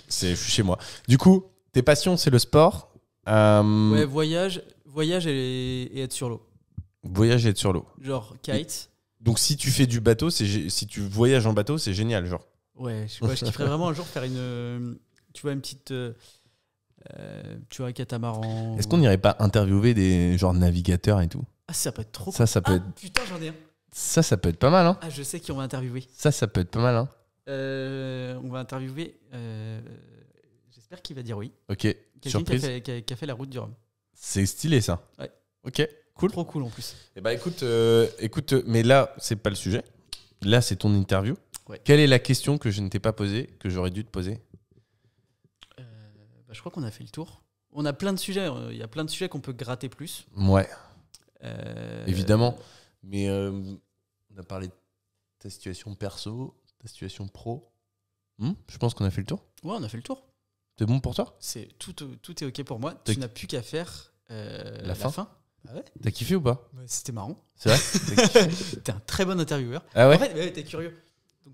Je suis chez moi. Du coup, tes passions, c'est le sport. Ouais, voyage et être sur l'eau. Voyage et être sur l'eau. Genre kite. Donc si tu fais du bateau, si tu voyages en bateau, c'est génial, genre. Ouais, je kifferais vraiment un jour faire une petite catamaran. Est-ce qu'on n'irait pas interviewer des genre navigateurs et tout? Ah, ça peut être trop cool. Ça peut être... Putain, j'en ai un. Ça peut être pas mal, hein. Ah, je sais qui on va interviewer. Ça peut être pas mal, hein. On va interviewer. J'espère qu'il va dire oui. Ok. Quelqu'un Surprise. qui a fait la route du Rhum. C'est stylé, ça. Ouais. Ok. Cool. Trop cool en plus. Eh bah écoute, mais là, c'est pas le sujet. Là, c'est ton interview. Ouais. Quelle est la question que je ne t'ai pas posée, que j'aurais dû te poser? Je crois qu'on a fait le tour. On a plein de sujets. Il y a plein de sujets qu'on peut gratter plus. Ouais, Euh, évidemment. Mais on a parlé de ta situation perso, ta situation pro. Je pense qu'on a fait le tour. Ouais, on a fait le tour. C'est bon pour toi? Tout est OK pour moi. T'as- Tu n'as plus qu'à faire La fin. Ah ouais. T'as kiffé ou pas? C'était marrant. C'est vrai? T'as kiffé? T'es un très bon intervieweur. Ah ouais? En fait, ouais, t'es curieux.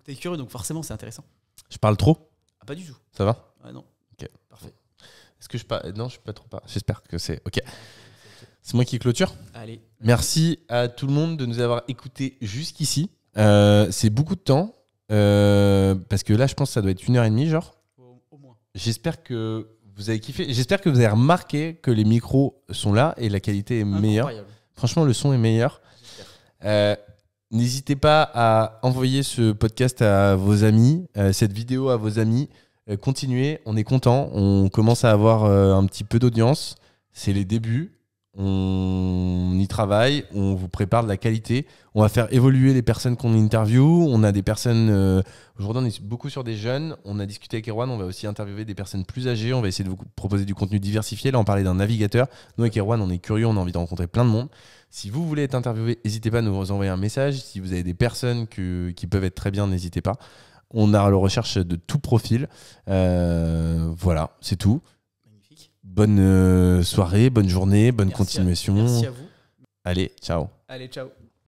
T'es curieux, donc forcément, c'est intéressant. Je parle trop? Ah, pas du tout. Ça va? Ah non. Ok. Parfait. Est-ce que je parle? Non, je suis pas trop pas. J'espère que c'est OK. C'est moi qui clôture. Allez. Merci à tout le monde de nous avoir écoutés jusqu'ici. C'est beaucoup de temps. Parce que là, je pense que ça doit être 1h30, genre. Au moins. J'espère que vous avez kiffé. J'espère que vous avez remarqué que les micros sont là et la qualité est meilleure. Incroyable. Franchement, le son est meilleur. N'hésitez pas à envoyer ce podcast à vos amis, cette vidéo à vos amis. Continuez, on est content. On commence à avoir un petit peu d'audience. C'est les débuts. On y travaille, on vous prépare de la qualité. On va faire évoluer les personnes qu'on interviewe. On a des personnes... aujourd'hui, on est beaucoup sur des jeunes. On a discuté avec Erwan. On va aussi interviewer des personnes plus âgées. On va essayer de vous proposer du contenu diversifié. Là, on parlait d'un navigateur. Nous, avec Erwan, on est curieux. On a envie de rencontrer plein de monde. Si vous voulez être interviewé, n'hésitez pas à nous envoyer un message. Si vous avez des personnes qui peuvent être très bien, n'hésitez pas. On a la recherche de tout profil. Voilà, c'est tout. Magnifique. Bonne soirée, bonne journée, bonne Merci continuation. Merci à vous. Allez, ciao. Allez, ciao.